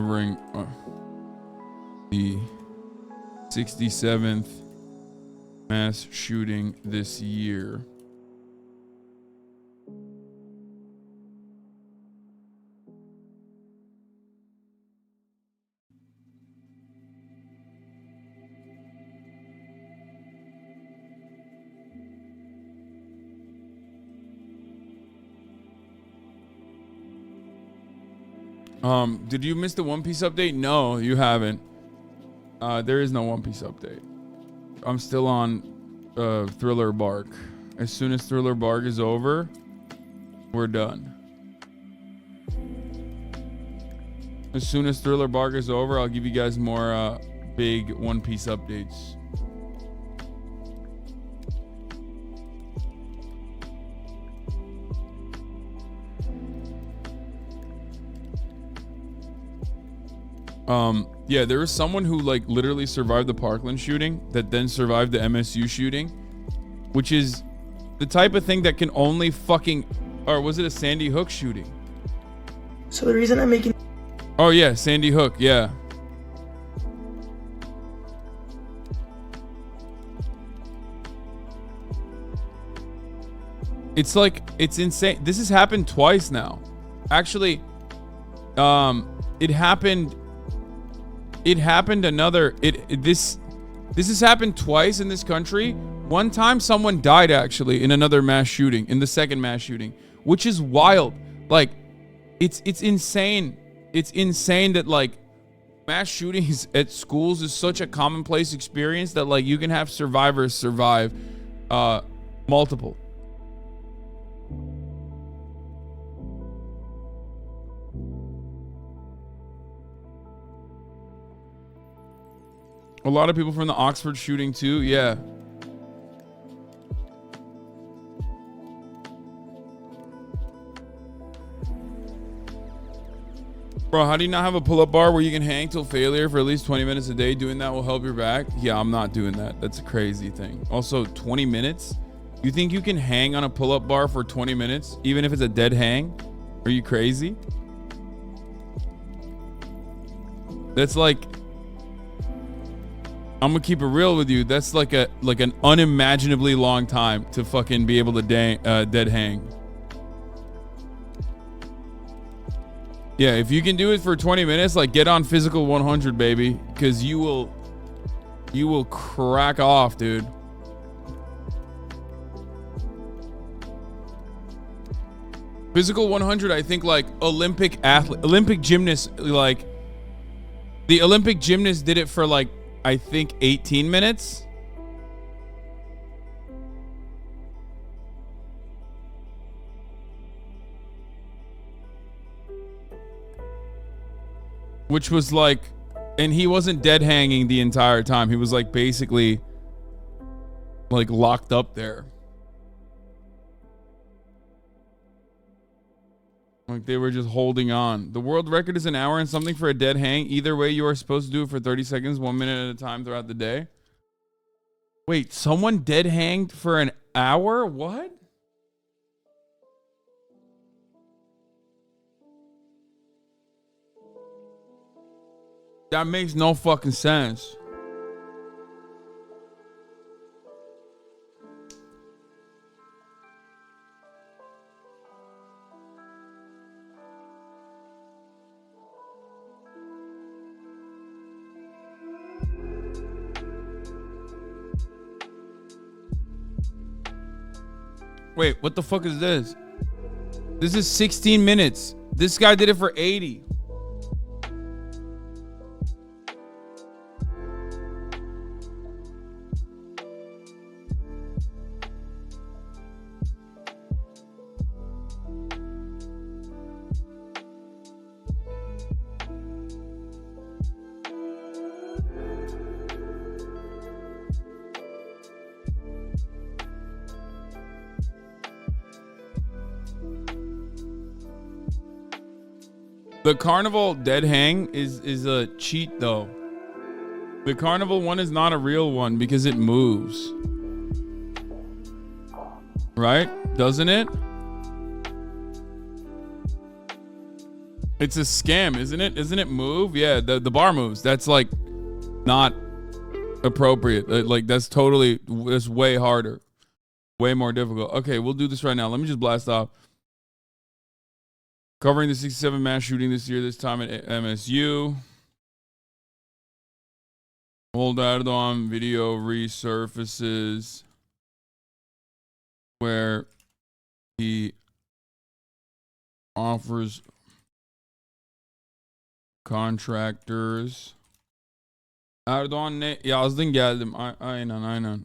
covering the 67th mass shooting this year. Did you miss the One Piece update? No, you haven't. There is no One Piece update. I'm still on Thriller Bark. As soon as Thriller Bark is over, we're done. As soon as Thriller Bark is over, I'll give you guys more big One Piece updates. Yeah, there was someone who like literally survived the Parkland shooting that then survived the MSU shooting, which is the type of thing that can only fucking, or was it a Sandy Hook shooting? So the reason I'm making... Oh yeah, Sandy Hook, yeah. It's like, it's insane. This has happened twice now. Actually, it happened this has happened twice in this country. One time someone died actually in another mass shooting, in the second mass shooting, which is wild. Like it's insane. It's insane that like mass shootings at schools is such a commonplace experience that like you can have survivors survive multiple. A lot of people from the Oxford shooting too, yeah. Bro, how do you not have a pull-up bar where you can hang till failure for at least 20 minutes a day? Doing that will help your back? Yeah, I'm not doing that. That's a crazy thing. Also, 20 minutes? You think you can hang on a pull-up bar for 20 minutes, even if it's a dead hang? Are you crazy? That's like... I'm gonna keep it real with you. That's like an unimaginably long time to fucking be able to dead hang. Yeah, if you can do it for 20 minutes, like get on physical 100, baby, because you will crack off, dude. Physical 100, I think like Olympic gymnasts, like the Olympic gymnasts did it for like I think 18 minutes. Which was like, and he wasn't dead hanging the entire time. He was like basically like locked up there. Like they were just holding on. The world record is an hour and something for a dead hang. Either way, you are supposed to do it for 30 seconds, 1 minute at a time throughout the day. Wait, someone dead hanged for an hour? What? That makes no fucking sense. Wait, what the fuck is this? This is 16 minutes. This guy did it for 80. The carnival dead hang is a cheat though. The carnival one is not a real one because it moves. Right? Doesn't it? It's a scam, isn't it? Isn't it move? Yeah, the bar moves. That's like not appropriate. Like that's way harder. Way more difficult. Okay, we'll do this right now. Let me just blast off. Covering the 67 mass shooting this year, this time at MSU. Old Erdogan video resurfaces where he offers contractors. Erdoğan ne? Yazdın geldim. Aynen.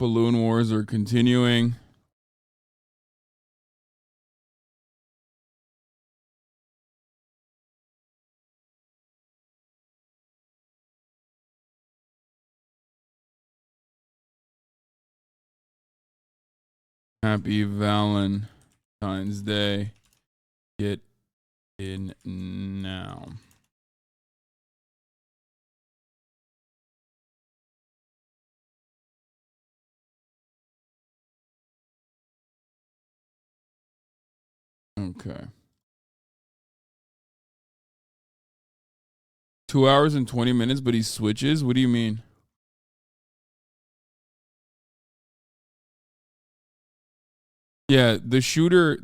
Balloon wars are continuing. Happy Valentine's Day. Get in now. Okay. 2 hours and 20 minutes, but he switches? What do you mean? Yeah, the shooter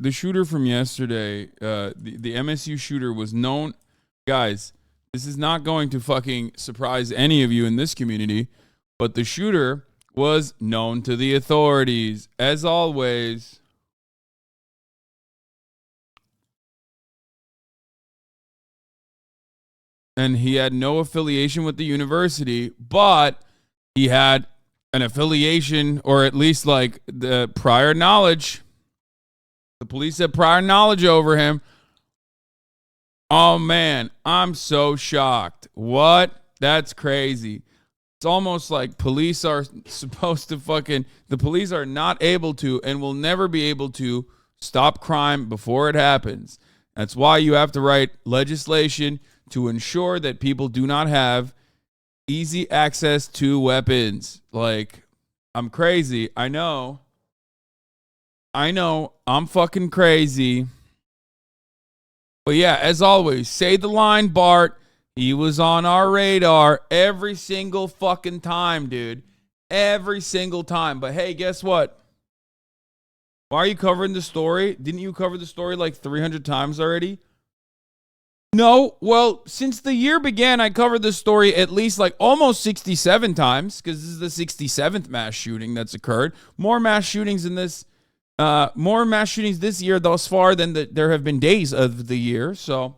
from yesterday, the MSU shooter was known. Guys, this is not going to fucking surprise any of you in this community, but the shooter was known to the authorities, as always. And he had no affiliation with the university, but he had an affiliation, or at least like the prior knowledge. The police had prior knowledge over him. Oh man, I'm so shocked. What? That's crazy. It's almost like police are supposed to the police are not able to and will never be able to stop crime before it happens. That's why you have to write legislation to ensure that people do not have easy access to weapons. Like, I'm crazy. I know. I'm fucking crazy. But yeah, as always, say the line, Bart. He was on our radar every single fucking time, dude. Every single time. But hey, guess what? Why are you covering the story? Didn't you cover the story like 300 times already? No, well, since the year began, I covered this story at least like almost 67 times, because this is the 67th mass shooting that's occurred. More mass shootings this year thus far than there have been days of the year. So,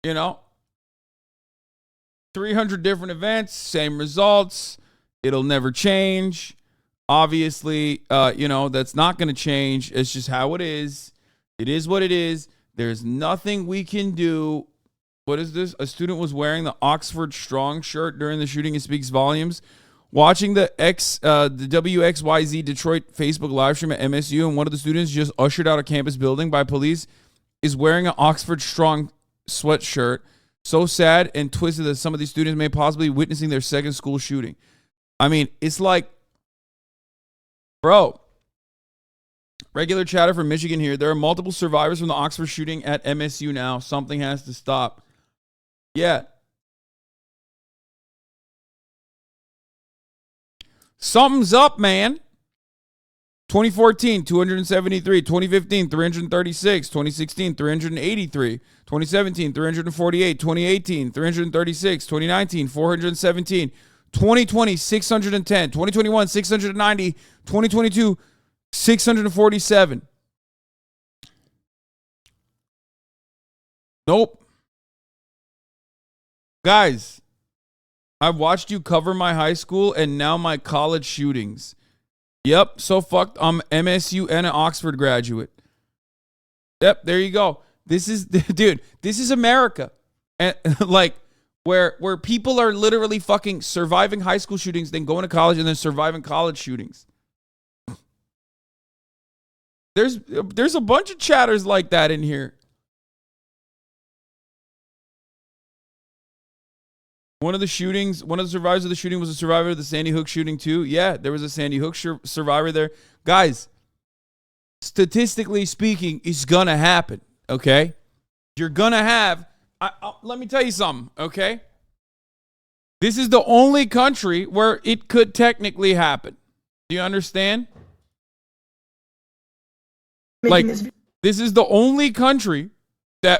300 different events, same results. It'll never change. Obviously, that's not going to change. It's just how it is. It is what it is. There's nothing we can do. What is this? A student was wearing the Oxford Strong shirt during the shooting. It speaks volumes. Watching the WXYZ Detroit Facebook live stream at MSU, and one of the students just ushered out a campus building by police is wearing an Oxford Strong sweatshirt. So sad and twisted that some of these students may possibly be witnessing their second school shooting. I mean, it's like, bro. Regular chatter from Michigan here. There are multiple survivors from the Oxford shooting at MSU now. Something has to stop. Yeah. Something's up, man. 2014, 273. 2015, 336. 2016, 383. 2017, 348. 2018, 336. 2019, 417. 2020, 610. 2021, 690. 2022, 647. Nope. Guys, I've watched you cover my high school and now my college shootings. Yep, so fucked. I'm MSU and an Oxford graduate. Yep, there you go. This is, dude, this is America. And like, where people are literally fucking surviving high school shootings, then going to college and then surviving college shootings. There's a bunch of chatters like that in here. One of the survivors of the shooting was a survivor of the Sandy Hook shooting too. Yeah, there was a Sandy Hook survivor there. Guys, statistically speaking, it's gonna happen, okay? You're gonna have, let me tell you something, okay? This is the only country where it could technically happen. Do you understand? Like, this is the only country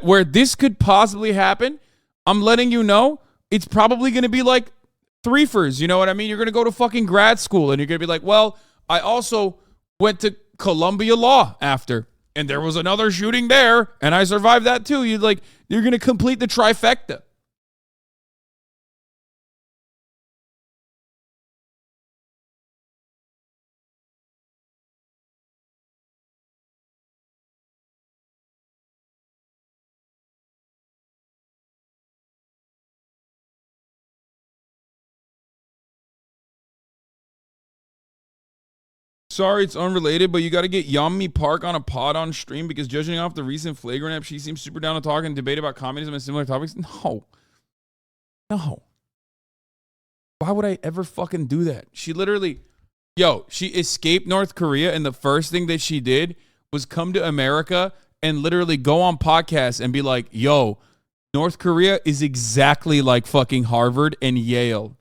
where this could possibly happen. I'm letting you know, it's probably going to be like threefers. You know what I mean? You're going to go to fucking grad school and you're going to be like, well, I also went to Columbia Law after, and there was another shooting there, and I survived that too. You're going to complete the trifecta. Sorry, it's unrelated, but you got to get Yummy Park on a pod on stream because judging off the recent flagrant app, she seems super down to talk and debate about communism and similar topics. No. Why would I ever fucking do that? She literally, she escaped North Korea, and the first thing that she did was come to America and literally go on podcasts and be like, yo, North Korea is exactly like fucking Harvard and Yale.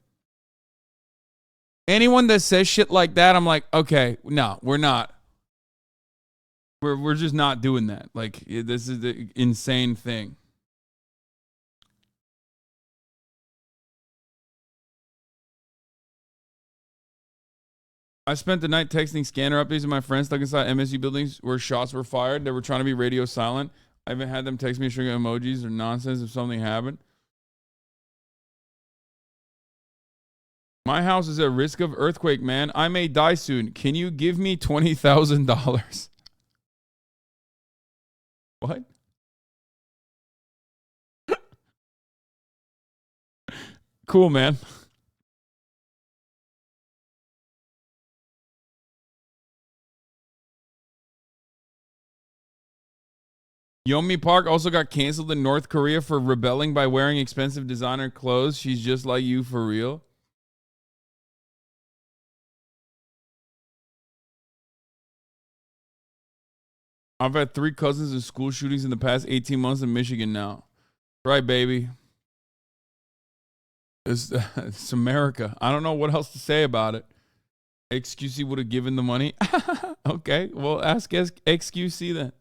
Anyone that says shit like that, I'm like, okay, no, we're not. We're just not doing that. Like, this is the insane thing. I spent the night texting scanner updates to my friends stuck inside MSU buildings where shots were fired. They were trying to be radio silent. I even had them text me sugar emojis or nonsense if something happened. My house is at risk of earthquake, man. I may die soon. Can you give me $20,000? What? Cool, man. Yomi Park also got canceled in North Korea for rebelling by wearing expensive designer clothes. She's just like you for real. I've had 3 cousins in school shootings in the past 18 months in Michigan now. Right, baby. It's America. I don't know what else to say about it. XQC would have given the money. Okay, well, ask XQC then.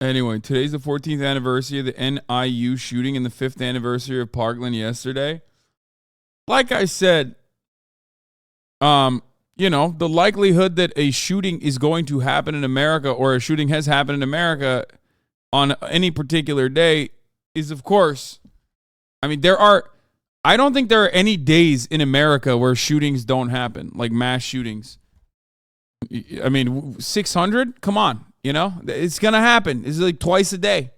Anyway, today's the 14th anniversary of the NIU shooting and the 5th anniversary of Parkland yesterday. Like I said, the likelihood that a shooting is going to happen in America or a shooting has happened in America on any particular day is, of course, I don't think there are any days in America where shootings don't happen, like mass shootings. 600? Come on. It's going to happen. It's like twice a day.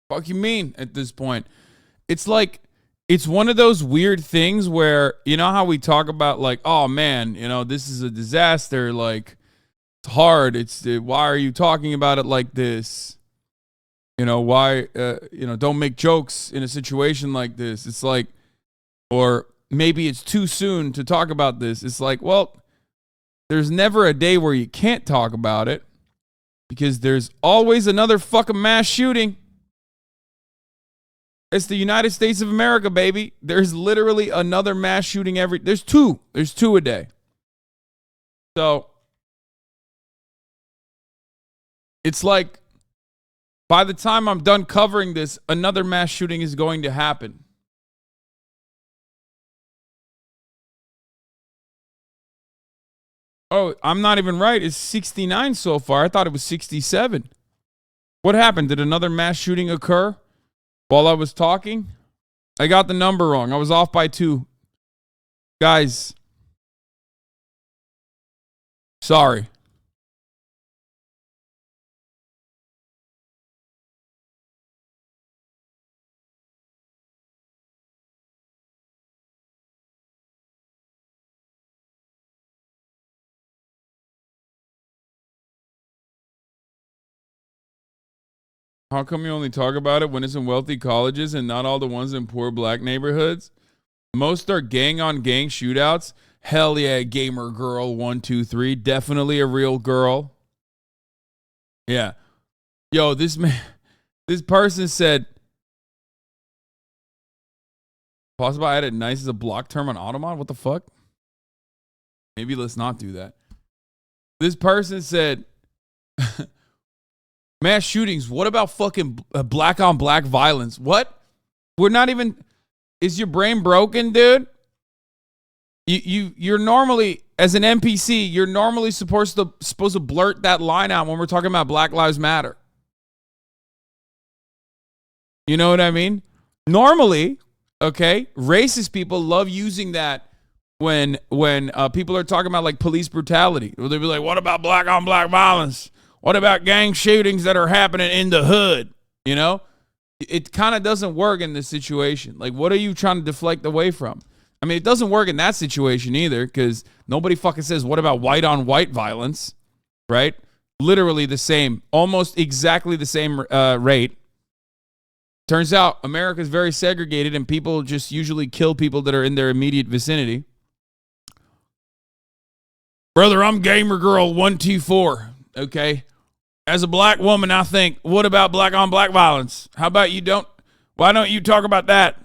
Fuck you mean at this point? It's like, it's one of those weird things where, you know how we talk about like, oh man, this is a disaster. Like, it's hard. Why are you talking about it like this? Why, don't make jokes in a situation like this. It's like, or maybe it's too soon to talk about this. It's like, well, there's never a day where you can't talk about it because there's always another fucking mass shooting. It's the United States of America, baby. There's literally another mass shooting there's two a day. So it's like, by the time I'm done covering this, another mass shooting is going to happen. Oh, I'm not even right. It's 69 so far. I thought it was 67. What happened? Did another mass shooting occur while I was talking? I got the number wrong. I was off by 2. Guys, Sorry. How come you only talk about it when it's in wealthy colleges and not all the ones in poor black neighborhoods? Most are gang on gang shootouts. Hell yeah, gamer girl 123, definitely a real girl. Yeah. Yo, this person said, possible I added nice as a block term on Automod? What the fuck? Maybe let's not do that. This person said, mass shootings. What about fucking black on black violence? What? We're not even. Is your brain broken, dude? You're normally, as an NPC, you're normally supposed to blurt that line out when we're talking about Black Lives Matter. You know what I mean? Normally, okay, racist people love using that when people are talking about like police brutality. They'll be like, "What about black on black violence? What about gang shootings that are happening in the hood?" You know, it kind of doesn't work in this situation. Like, what are you trying to deflect away from? I mean, it doesn't work in that situation either, because nobody fucking says, "What about white on white violence?" Right? Literally the same, almost exactly the same rate. Turns out America is very segregated, and people just usually kill people that are in their immediate vicinity. Brother, I'm gamer girl 124. Okay. As a black woman, I think, what about black on black violence? How about you don't? Why don't you talk about that?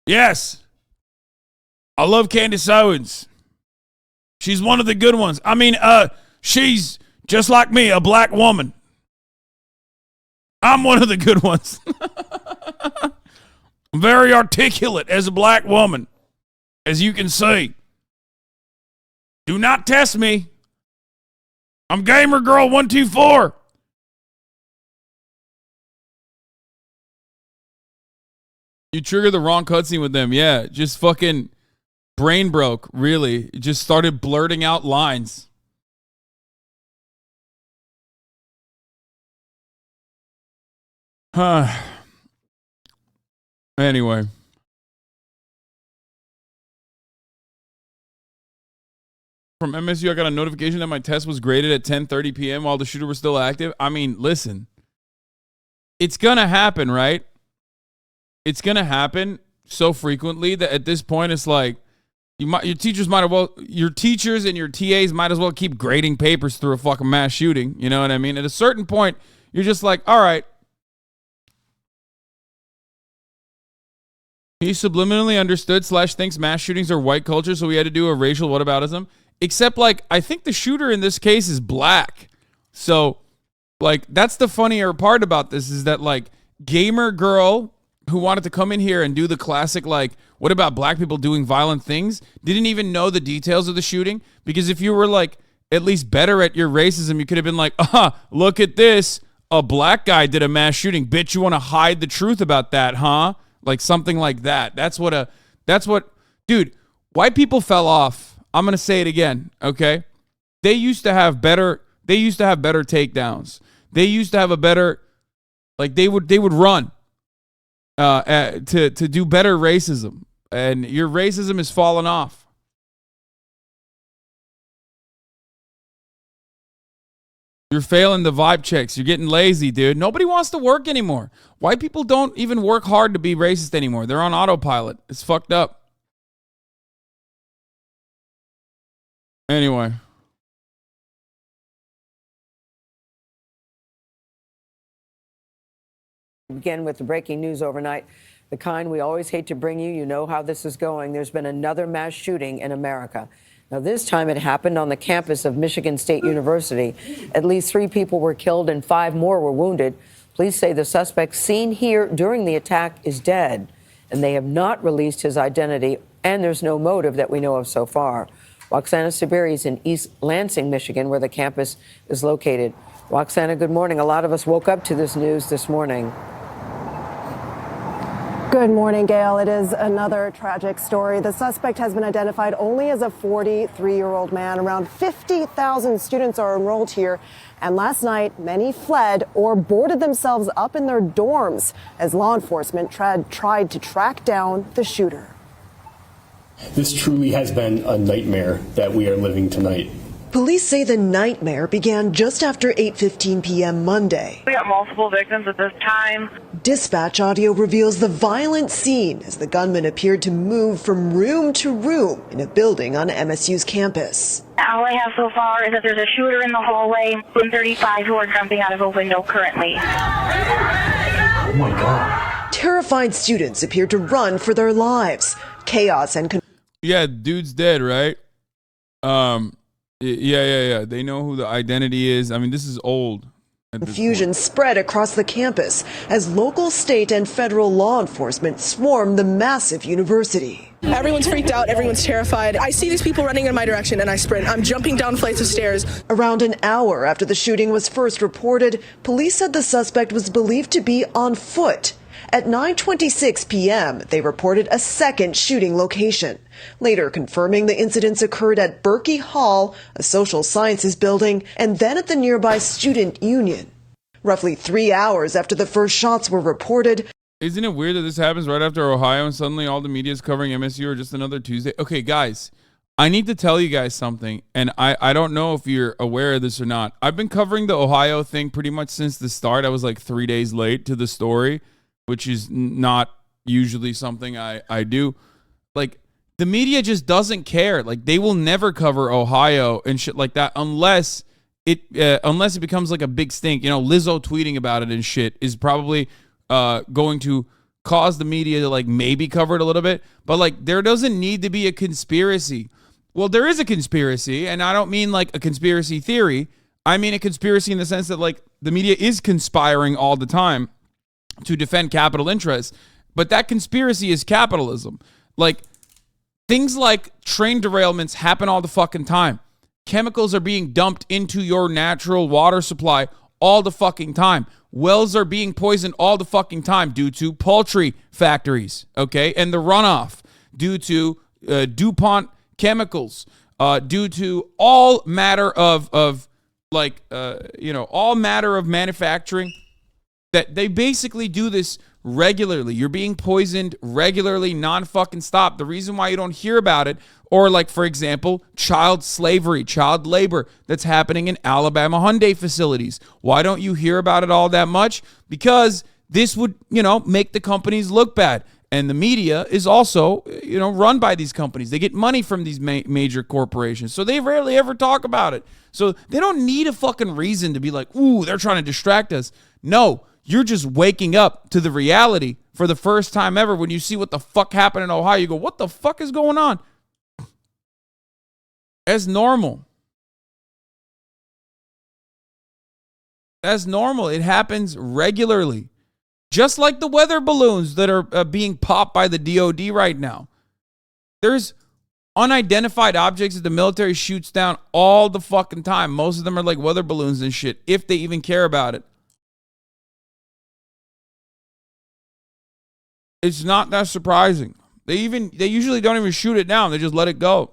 Yes. I love Candace Owens. She's one of the good ones. I mean, she's just like me, a black woman. I'm one of the good ones. I'm very articulate as a black woman, as you can see. Do not test me. I'm gamer girl 124. You triggered the wrong cutscene with them. Yeah, just fucking brain broke, really. Just started blurting out lines. Anyway. From MSU, I got a notification that my test was graded at 10:30 p.m. while the shooter was still active. I mean, listen. It's going to happen, right? It's going to happen so frequently that at this point it's like your teachers and your TAs might as well keep grading papers through a fucking mass shooting. You know what I mean? At a certain point, you're just like, all right. He subliminally understood / thinks mass shootings are white culture, so we had to do a racial whataboutism. Except, like, I think the shooter in this case is black. So, like, that's the funnier part about this is that, like, gamer girl who wanted to come in here and do the classic, like, what about black people doing violent things, didn't even know the details of the shooting. Because if you were, like, at least better at your racism, you could have been like, look at this. A black guy did a mass shooting. Bitch, you want to hide the truth about that, huh? Like, something like that. Dude, white people fell off. I'm going to say it again, okay? They used to have better takedowns. They used to have a better, like, they would run to do better racism. And your racism is falling off. You're failing the vibe checks. You're getting lazy, dude. Nobody wants to work anymore. White people don't even work hard to be racist anymore. They're on autopilot. It's fucked up. Anyway. Begin with the breaking news overnight, the kind we always hate to bring you. You know how this is going. There's been another mass shooting in America. Now, this time it happened on the campus of Michigan State University. At least 3 people were killed and 5 more were wounded. Police say the suspect seen here during the attack is dead, and they have not released his identity, and there's no motive that we know of so far. HasanAbi is in East Lansing, Michigan, where the campus is located. Hasan, good morning. A lot of us woke up to this news this morning. Good morning, Gail. It is another tragic story. The suspect has been identified only as a 43-year-old man. Around 50,000 students are enrolled here. And last night, many fled or boarded themselves up in their dorms as law enforcement tried to track down the shooter. This truly has been a nightmare that we are living tonight. Police say the nightmare began just after 8:15 p.m. Monday. We got multiple victims at this time. Dispatch audio reveals the violent scene as the gunman appeared to move from room to room in a building on MSU's campus. All I have so far is that there's a shooter in the hallway and 35 who are jumping out of a window currently. Oh my God. Terrified students appeared to run for their lives. Chaos and Yeah, dude's dead, right? Yeah. They know who the identity is. I mean, this is old. confusion spread across the campus as local, state, and federal law enforcement swarmed the massive university. Everyone's freaked out. Everyone's terrified. I see these people running in my direction and I sprint. I'm jumping down flights of stairs. Around an hour after the shooting was first reported, police said the suspect was believed to be on foot. At 9:26 p.m., they reported a second shooting location, later confirming the incidents occurred at Berkey Hall, a social sciences building, and then at the nearby Student Union. Roughly 3 hours after the first shots were reported. Isn't it weird that this happens right after Ohio and suddenly all the media is covering MSU or just another Tuesday? Okay, guys, I need to tell you guys something, and I don't know if you're aware of this or not. I've been covering the Ohio thing pretty much since the start. I was like 3 days late to the story, which is not usually something I do. Like, the media just doesn't care. Like, they will never cover Ohio and shit like that unless it becomes like a big stink. You know, Lizzo tweeting about it and shit is probably going to cause the media to like maybe cover it a little bit. But like, there doesn't need to be a conspiracy. Well, there is a conspiracy, and I don't mean like a conspiracy theory. I mean a conspiracy in the sense that like the media is conspiring all the time to defend capital interests, but that conspiracy is capitalism. Like, things like train derailments happen all the fucking time. Chemicals are being dumped into your natural water supply all the fucking time. Wells are being poisoned all the fucking time due to poultry factories, okay? And the runoff due to DuPont chemicals, due to all matter of all matter of manufacturing. That they basically do this regularly. You're being poisoned regularly, non-fucking stop. The reason why you don't hear about it, or like, for example, child slavery, child labor that's happening in Alabama Hyundai facilities. Why don't you hear about it all that much? Because this would, make the companies look bad. And the media is also, run by these companies. They get money from these major corporations. So they rarely ever talk about it. So they don't need a fucking reason to be like, ooh, they're trying to distract us. No. You're just waking up to the reality for the first time ever. When you see what the fuck happened in Ohio, you go, what the fuck is going on? That's normal. That's normal. It happens regularly. Just like the weather balloons that are being popped by the DOD right now. There's unidentified objects that the military shoots down all the fucking time. Most of them are like weather balloons and shit, if they even care about it. It's not that surprising. They usually don't even shoot it down. They just let it go.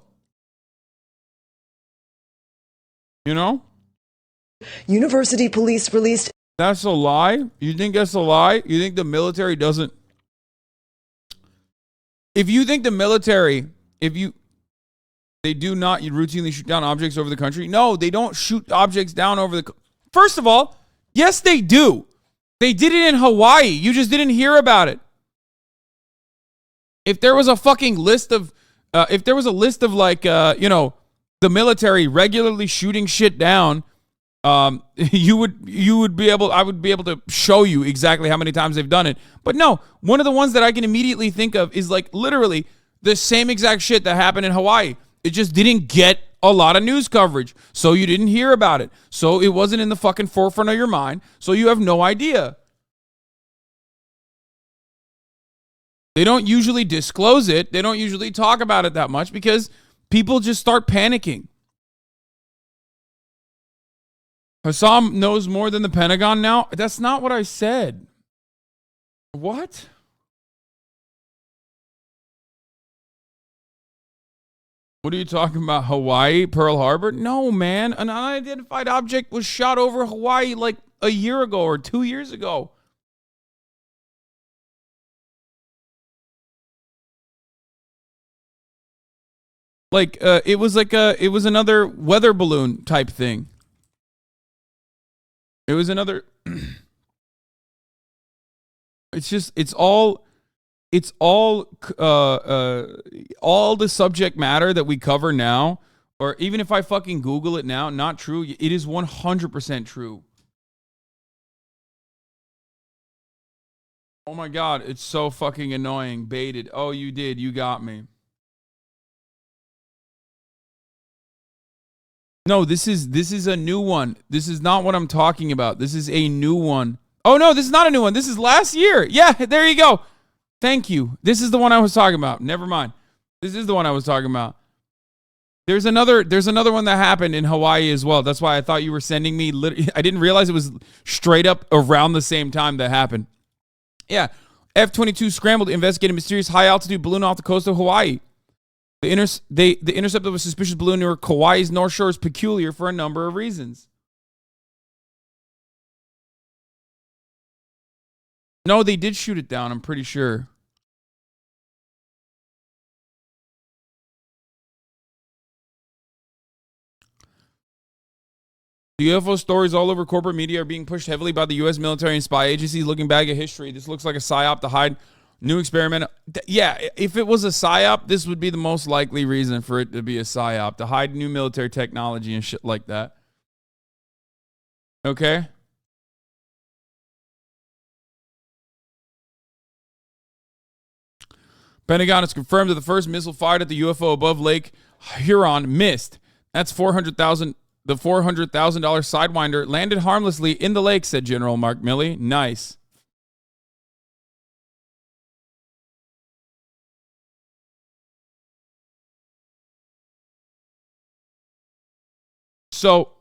University police released. That's a lie? You think that's a lie? You think the military doesn't? If you think the military, they do not routinely shoot down objects over the country. No, they don't shoot objects down over the. First of all, yes, they do. They did it in Hawaii. You just didn't hear about it. If there was a fucking list of, the military regularly shooting shit down, I would be able to show you exactly how many times they've done it. But no, one of the ones that I can immediately think of is like literally the same exact shit that happened in Hawaii. It just didn't get a lot of news coverage. So you didn't hear about it. So it wasn't in the fucking forefront of your mind. So you have no idea. They don't usually disclose it. They don't usually talk about it that much because people just start panicking. Hasan knows more than the Pentagon now? That's not what I said. What? What are you talking about? Hawaii, Pearl Harbor? No, man. An unidentified object was shot over Hawaii like a year ago or 2 years ago. Like, it was another weather balloon type thing. It was another. It's all the subject matter that we cover now, or even if I fucking Google it now, not true. It is 100% true. Oh my God, it's so fucking annoying. Baited. Oh, you did. You got me. No, this is a new one. This is not what I'm talking about. This is a new one. Oh no, this is not a new one. This is last year. Yeah, there you go. Thank you. This is the one I was talking about. Never mind. This is the one I was talking about. There's another one that happened in Hawaii as well. That's why I thought you were sending me. I didn't realize it was straight up around the same time that happened. Yeah, F-22 scrambled to investigate a mysterious high-altitude balloon off the coast of Hawaii. The intercept of a suspicious balloon near Kauai's North Shore is peculiar for a number of reasons. No, they did shoot it down, I'm pretty sure. The UFO stories all over corporate media are being pushed heavily by the U.S. military and spy agencies looking back at history. This looks like a psyop to hide new experiment. Yeah, if it was a psyop, this would be the most likely reason for it to be a psyop, to hide new military technology and shit like that. Okay? Pentagon has confirmed that the first missile fired at the UFO above Lake Huron missed. That's $400,000. The $400,000 Sidewinder landed harmlessly in the lake, said General Mark Milley. Nice. So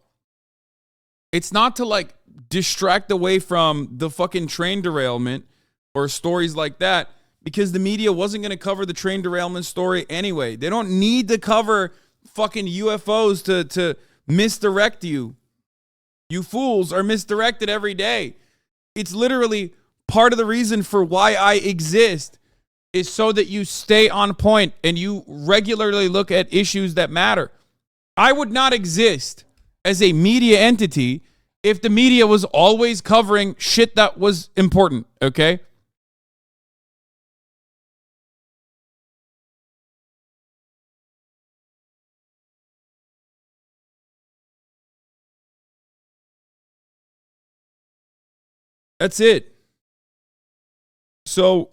it's not to like distract away from the fucking train derailment or stories like that, because the media wasn't going to cover the train derailment story anyway. They don't need to cover fucking UFOs to misdirect you. You fools are misdirected every day. It's literally part of the reason for why I exist, is so that you stay on point and you regularly look at issues that matter. I would not exist as a media entity if the media was always covering shit that was important, okay? That's it. So,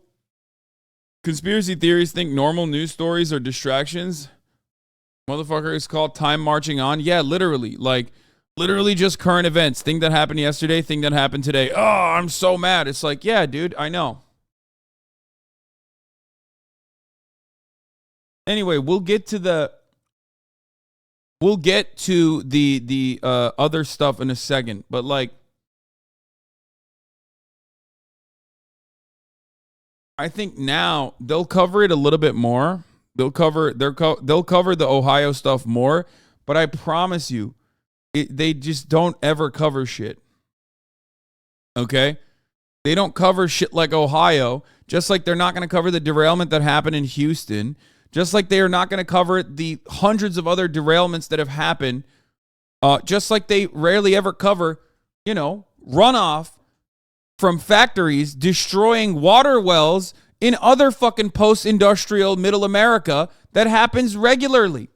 conspiracy theories think normal news stories are distractions. Motherfucker, it's called time marching on. Yeah, literally. Like, literally just current events. Thing that happened yesterday, thing that happened today. Oh, I'm so mad. It's like, yeah, dude, I know. Anyway, we'll get to the other stuff in a second. But, like, I think now they'll cover it a little bit more. They'll cover the Ohio stuff more, but I promise you, they just don't ever cover shit. Okay? They don't cover shit like Ohio, just like they're not going to cover the derailment that happened in Houston, just like they are not going to cover the hundreds of other derailments that have happened, just like they rarely ever cover, runoff from factories destroying water wells in other fucking post-industrial middle America that happens regularly.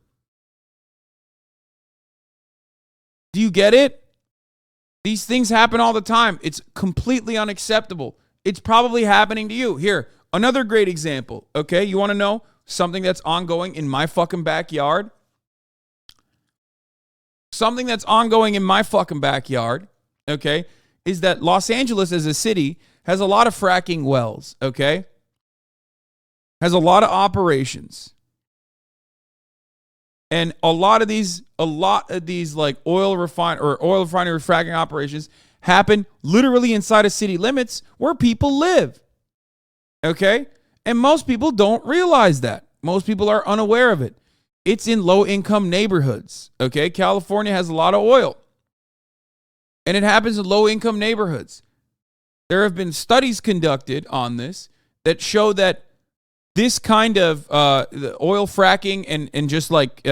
Do you get it? These things happen all the time. It's completely unacceptable. It's probably happening to you. Here, another great example, okay? You want to know something that's ongoing in my fucking backyard? Something that's ongoing in my fucking backyard, okay, is that Los Angeles as a city has a lot of fracking wells, okay? Has a lot of operations. And a lot of these like oil refinery fracking operations happen literally inside of city limits where people live. Okay? And most people don't realize that. Most people are unaware of it. it's in low-income neighborhoods, okay? California has a lot of oil, and it happens in low-income neighborhoods. There have been studies conducted on this that show that this kind of the oil fracking and just like,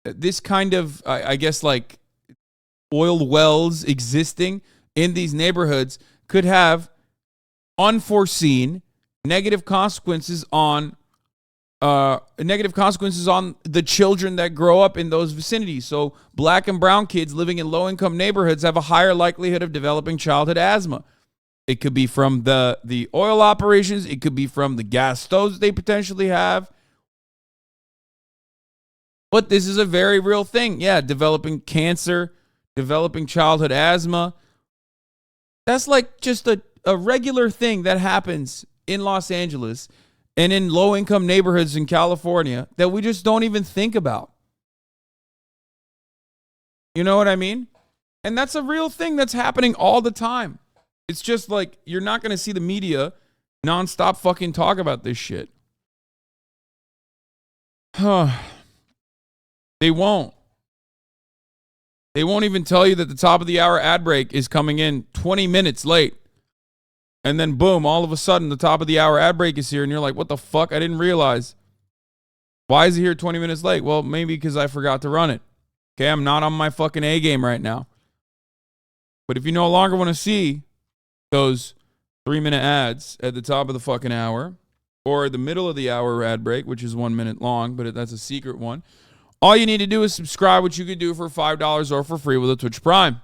this kind of, I guess, like oil wells existing in these neighborhoods could have unforeseen negative consequences on the children that grow up in those vicinities. So black and brown kids living in low-income neighborhoods have a higher likelihood of developing childhood asthma. It could be from the oil operations. It could be from the gas stoves they potentially have. But this is a very real thing. Yeah, developing cancer, developing childhood asthma. That's like just a regular thing that happens in Los Angeles and in low-income neighborhoods in California that we just don't even think about. You know what I mean? And that's a real thing that's happening all the time. It's just like you're not going to see the media nonstop fucking talk about this shit. They won't. They won't even tell you that the top of the hour ad break is coming in 20 minutes late. And then boom, all of a sudden the top of the hour ad break is here and you're like, what the fuck? I didn't realize. Why is it here 20 minutes late? Well, maybe because I forgot to run it. Okay, I'm not on my fucking A game right now. But if you no longer want to see those 3-minute ads at the top of the fucking hour or the middle of the hour ad break, which is 1 minute long, but that's a secret one, all you need to do is subscribe, which you could do for $5 or for free with a Twitch Prime.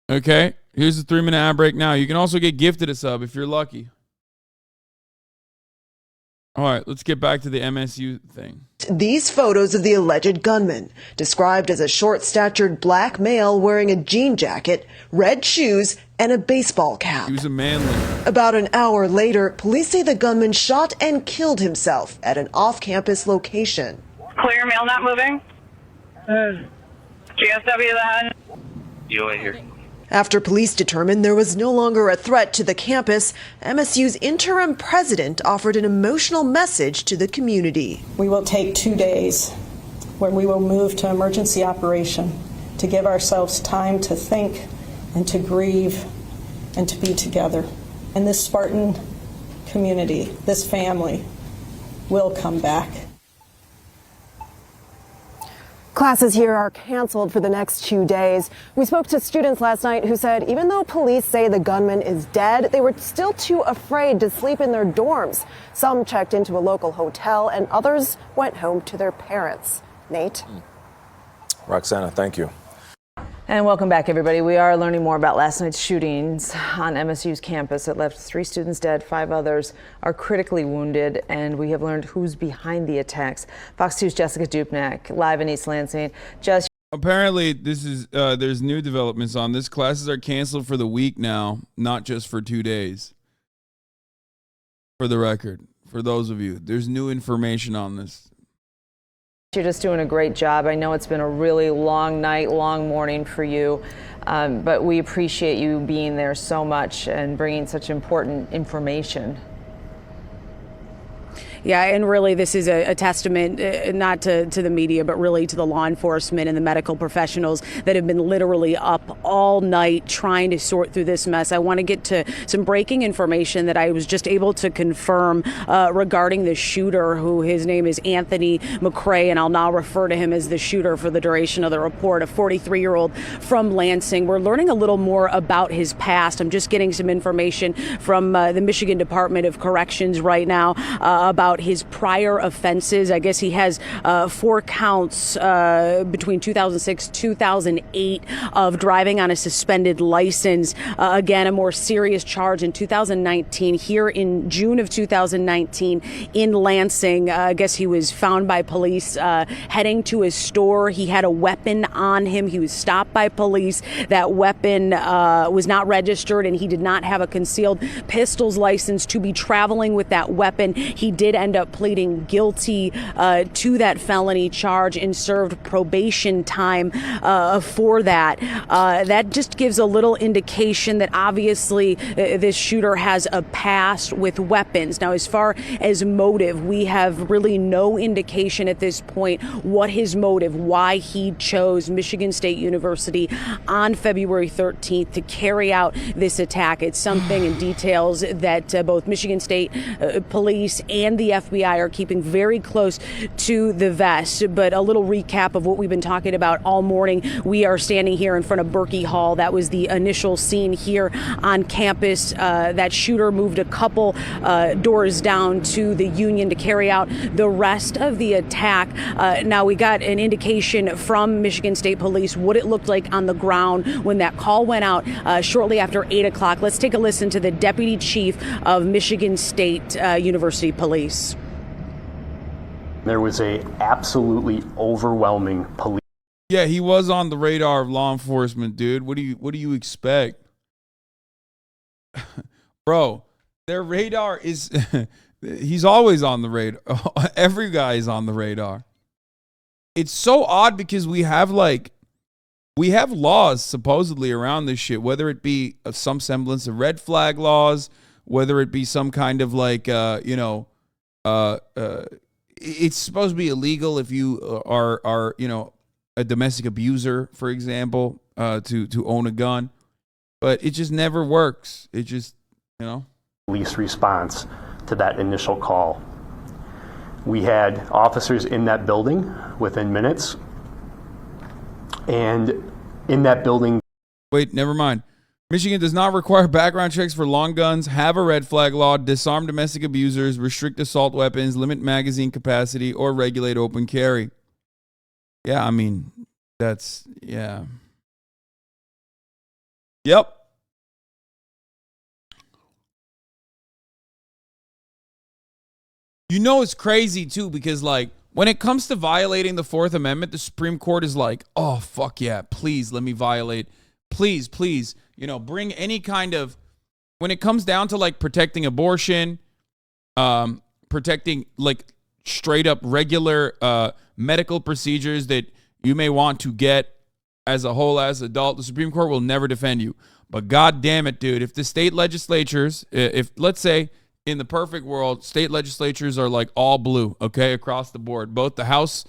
Okay, here's the 3-minute ad break now. You can also get gifted a sub if you're lucky. All right, let's get back to the MSU thing. These photos of the alleged gunman, described as a short-statured black male wearing a jean jacket, red shoes, and a baseball cap. He was a manly. About an hour later, police say the gunman shot and killed himself at an off-campus location. Clear, mail not moving. GSW that. You in here. After police determined there was no longer a threat to the campus, MSU's interim president offered an emotional message to the community. We will take 2 days when we will move to emergency operation to give ourselves time to think and to grieve and to be together. And this Spartan community, this family, will come back. Classes here are canceled for the next 2 days. We spoke to students last night who said even though police say the gunman is dead, they were still too afraid to sleep in their dorms. Some checked into a local hotel and others went home to their parents. Nate? Roxana, thank you. And welcome back, everybody. We are learning more about last night's shootings on MSU's campus that left 3 students dead, 5 others are critically wounded, and we have learned who's behind the attacks. Fox 2's Jessica Dupnack, live in East Lansing. Jess, apparently, this is there's new developments on this. Classes are canceled for the week now, not just for 2 days. For the record, for those of you, there's new information on this. you're just doing a great job. I know it's been a really long night, long morning for you, but we appreciate you being there so much and bringing such important information. Yeah, and really this is a testament not to the media, but really to the law enforcement and the medical professionals that have been literally up all night trying to sort through this mess. I want to get to some breaking information that I was just able to confirm regarding the shooter, who his name is Anthony McCrae, and I'll now refer to him as the shooter for the duration of the report, a 43-year-old from Lansing. We're learning a little more about his past. I'm just getting some information from the Michigan Department of Corrections right now about his prior offenses. I guess he has 4 counts between 2006 2008 of driving on a suspended license. Again, a more serious charge in 2019 here in June of 2019 in Lansing. I guess he was found by police heading to his store. He had a weapon on him. He was stopped by police. That weapon was not registered, and he did not have a concealed pistols license to be traveling with that weapon. He did end up pleading guilty to that felony charge and served probation time for that. That just gives a little indication that obviously this shooter has a past with weapons. Now, as far as motive, we have really no indication at this point what his motive, why he chose Michigan State University on February 13th to carry out this attack. It's something in details that both Michigan State police and the FBI are keeping very close to the vest. But a little recap of what we've been talking about all morning. We are standing here in front of Berkey Hall. That was the initial scene here on campus. That shooter moved a couple doors down to the Union to carry out the rest of the attack. Now, we got an indication from Michigan State Police what it looked like on the ground when that call went out shortly after 8 o'clock. Let's take a listen to the Deputy Chief of Michigan State University Police. There was a absolutely overwhelming police. Yeah, he was on the radar of law enforcement, dude. What do you expect? Bro, their radar is he's always on the radar. Every guy is on the radar. It's so odd because we have laws supposedly around this shit, whether it be some semblance of red flag laws, whether it be some kind of it's supposed to be illegal if you are a domestic abuser, for example, to own a gun, but it just never works. It just, Police response to that initial call. We had officers in that building within minutes, and in that building. Wait, never mind. Michigan does not require background checks for long guns, have a red flag law, disarm domestic abusers, restrict assault weapons, limit magazine capacity, or regulate open carry. Yeah, I mean, yeah. Yep. It's crazy, too, because, when it comes to violating the Fourth Amendment, the Supreme Court is like, oh, fuck yeah, please let me violate. Please, bring any kind of, when it comes down to, protecting abortion, protecting, straight up regular medical procedures that you may want to get as a whole as adult, the Supreme Court will never defend you. But God damn it, dude, if the state legislatures, if let's say in the perfect world, state legislatures are all blue, okay, across the board, both the House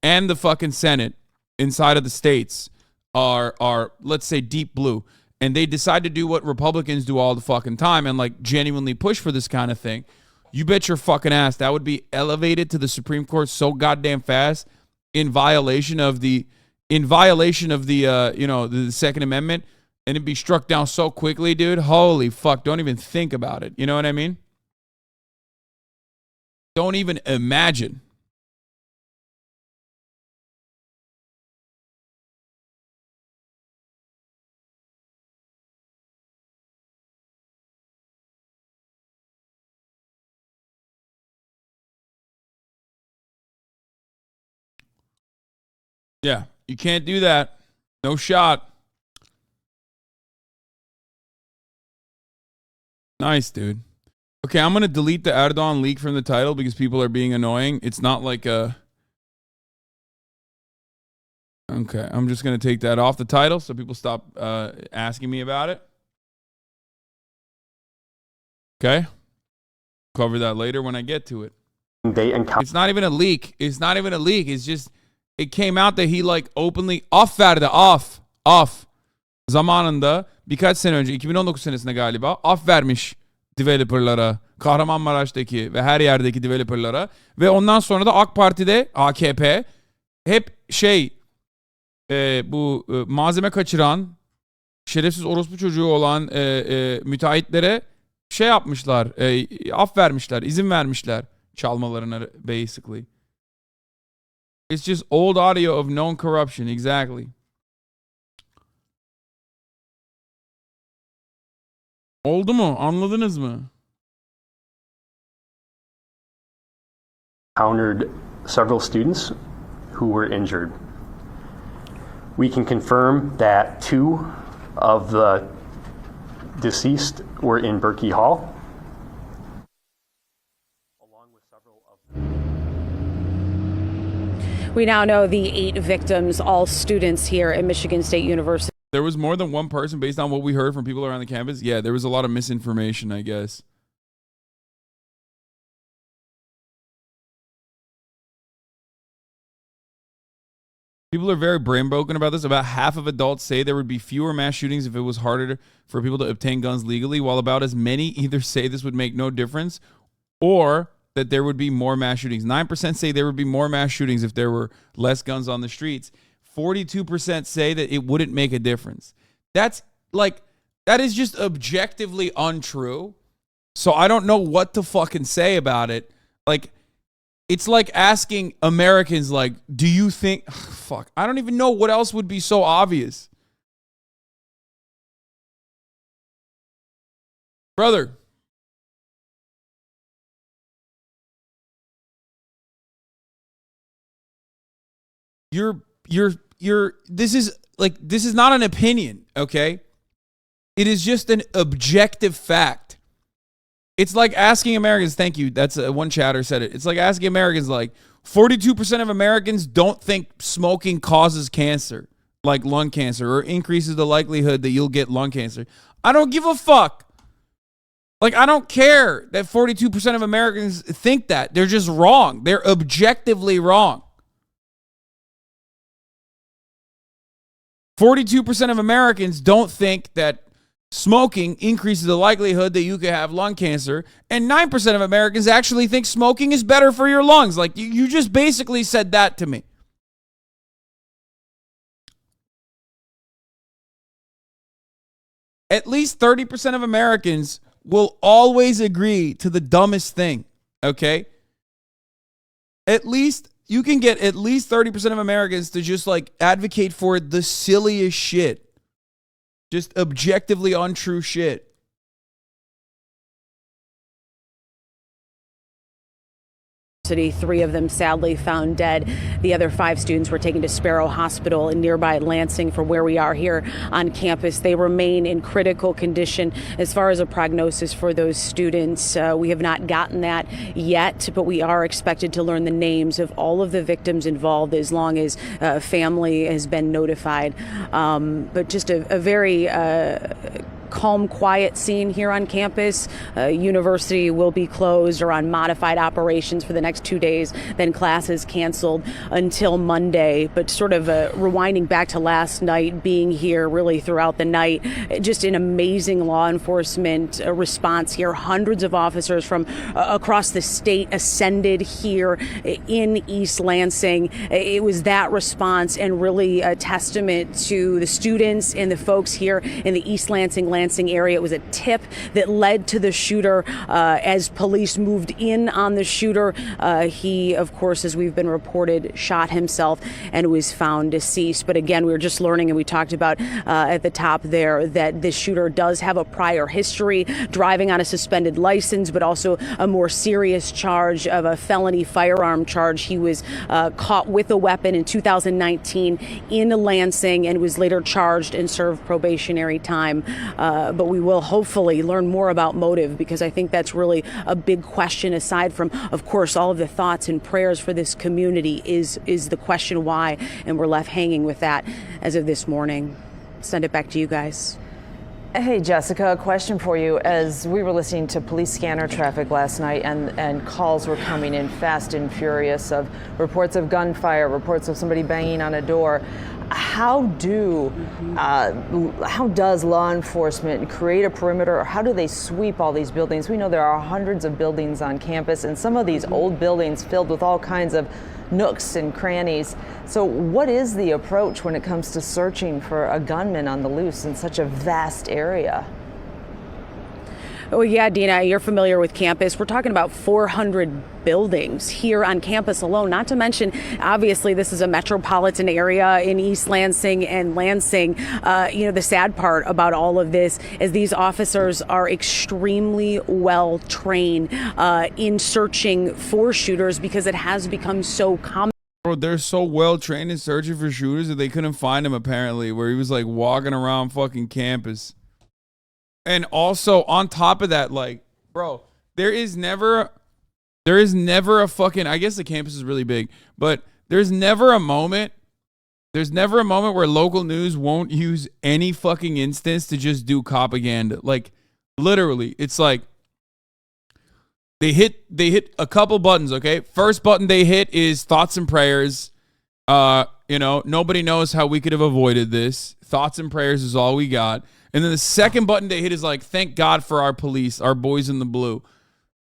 and the fucking Senate inside of the states are let's say deep blue, and they decide to do what Republicans do all the fucking time and genuinely push for this kind of thing. You bet your fucking ass that would be elevated to the Supreme Court so goddamn fast in violation of the the Second Amendment, and it'd be struck down so quickly, dude. Holy fuck, don't even think about it. You know what I mean? Don't even imagine. Yeah, you can't do that. No shot. Nice, dude. Okay, I'm going to delete the Erdogan leak from the title because people are being annoying. It's not like a... Okay, I'm just going to take that off the title so people stop asking me about it. Okay? Cover that later when I get to it. It's not even a leak. It's just... It came out that he openly off zamanında birkaç sene önce 2019 senesinde galiba off vermiş developerlara, Kahramanmaraş'taki ve her yerdeki developerlara ve ondan sonra da AK Parti'de AKP hep bu malzeme kaçıran şerefsiz orospu çocuğu olan müteahhitlere yapmışlar, af vermişler, izin vermişler çalmalarına basically. It's just old audio of known corruption. Exactly. Oldu mu? Anladınız mı? Encountered several students who were injured. We can confirm that 2 of the deceased were in Berkey Hall. We now know the 8 victims, all students here at Michigan State University. There was more than one person based on what we heard from people around the campus. Yeah, there was a lot of misinformation, I guess. People are very brain broken about this. About half of adults say there would be fewer mass shootings if it was harder for people to obtain guns legally, while about as many either say this would make no difference or that there would be more mass shootings. 9% say there would be more mass shootings if there were less guns on the streets. 42% say that it wouldn't make a difference. That is just objectively untrue. So I don't know what to fucking say about it. Like, it's like asking Americans, like, do you think, fuck, I don't even know what else would be so obvious. Brother. This is not an opinion, okay? It is just an objective fact. It's like asking Americans, thank you, that's one chatter said it. It's like asking Americans, like, 42% of Americans don't think smoking causes cancer, like lung cancer, or increases the likelihood that you'll get lung cancer. I don't give a fuck. Like, I don't care that 42% of Americans think that. They're just wrong. They're objectively wrong. 42% of Americans don't think that smoking increases the likelihood that you could have lung cancer, and 9% of Americans actually think smoking is better for your lungs. Like, you just basically said that to me. At least 30% of Americans will always agree to the dumbest thing, okay? At least you can get at least 30% of Americans to just like advocate for the silliest shit. Just objectively untrue shit. Three of them sadly found dead. The other 5 students were taken to Sparrow Hospital in nearby Lansing from where we are here on campus. They remain in critical condition. As far as a prognosis for those students, we have not gotten that yet, but we are expected to learn the names of all of the victims involved as long as family has been notified. But just a very calm, quiet scene here on campus. University will be closed or on modified operations for the next 2 days. Then classes canceled until Monday. But sort of rewinding back to last night, being here really throughout the night, just an amazing law enforcement response here. Hundreds of officers from across the state ascended here in East Lansing. It was that response and really a testament to the students and the folks here in the East Lansing area. It was a tip that led to the shooter. As police moved in on the shooter, he, of course, as we've been reported, shot himself and was found deceased. But again, we were just learning, and we talked about at the top there, that this shooter does have a prior history, driving on a suspended license, but also a more serious charge of a felony firearm charge. He was caught with a weapon in 2019 in Lansing and was later charged and served probationary time. But we will hopefully learn more about motive, because I think that's really a big question, aside from, of course, all of the thoughts and prayers for this community, is the question why, and we're left hanging with that as of this morning. Send it back to you guys. Hey, Jessica, a question for you. As we were listening to police scanner traffic last night, and calls were coming in fast and furious of reports of gunfire, reports of somebody banging on a door, how does law enforcement create a perimeter, or how do they sweep all these buildings? We know there are hundreds of buildings on campus, and some of these old buildings filled with all kinds of nooks and crannies. So what is the approach when it comes to searching for a gunman on the loose in such a vast area? Oh, yeah, Dina, you're familiar with campus. We're talking about 400 buildings here on campus alone, not to mention, obviously, this is a metropolitan area in East Lansing and Lansing. The sad part about all of this is these officers are extremely well trained in searching for shooters, because it has become so common. Bro, they're so well trained in searching for shooters that they couldn't find him, apparently, where he was like walking around fucking campus. And also, on top of that, like, bro, there is never a fucking, I guess the campus is really big, but There's never a moment where local news won't use any fucking instance to just do propaganda. Like, literally, it's like they hit a couple buttons, okay? First button they hit is thoughts and prayers. Nobody knows how we could have avoided this. Thoughts and prayers is all we got. And then the second button they hit is like, thank God for our police, our boys in the blue.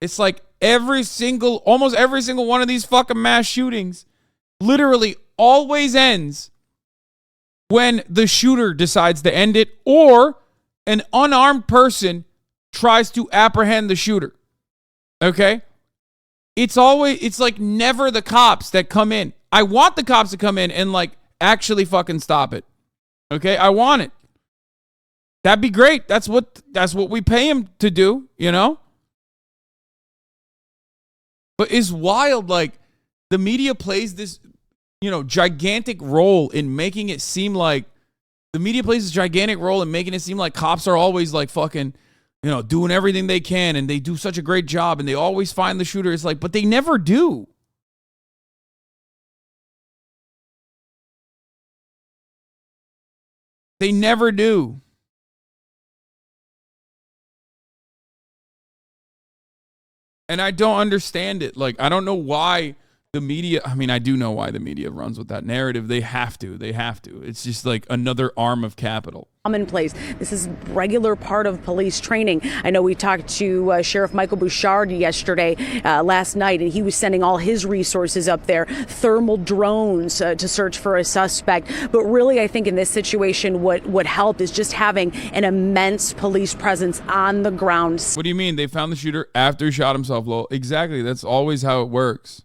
It's like almost every single one of these fucking mass shootings literally always ends when the shooter decides to end it or an unarmed person tries to apprehend the shooter. Okay? It's like never the cops that come in. I want the cops to come in and like actually fucking stop it. Okay? I want it. That'd be great. That's what we pay him to do, you know? But it's wild, like, the media plays this, gigantic role in making it seem like cops are always like fucking, doing everything they can and they do such a great job and they always find the shooter. It's like, but they never do. They never do. And I don't understand it. Like, I don't know why the media, I mean, I do know why the media runs with that narrative. They have to. It's just like another arm of capital. Commonplace. This is regular part of police training. I know we talked to Sheriff Michael Bouchard last night, and he was sending all his resources up there, thermal drones to search for a suspect. But really, I think in this situation, what helped is just having an immense police presence on the ground. What do you mean? They found the shooter after he shot himself, Lowell? Exactly. That's always how it works.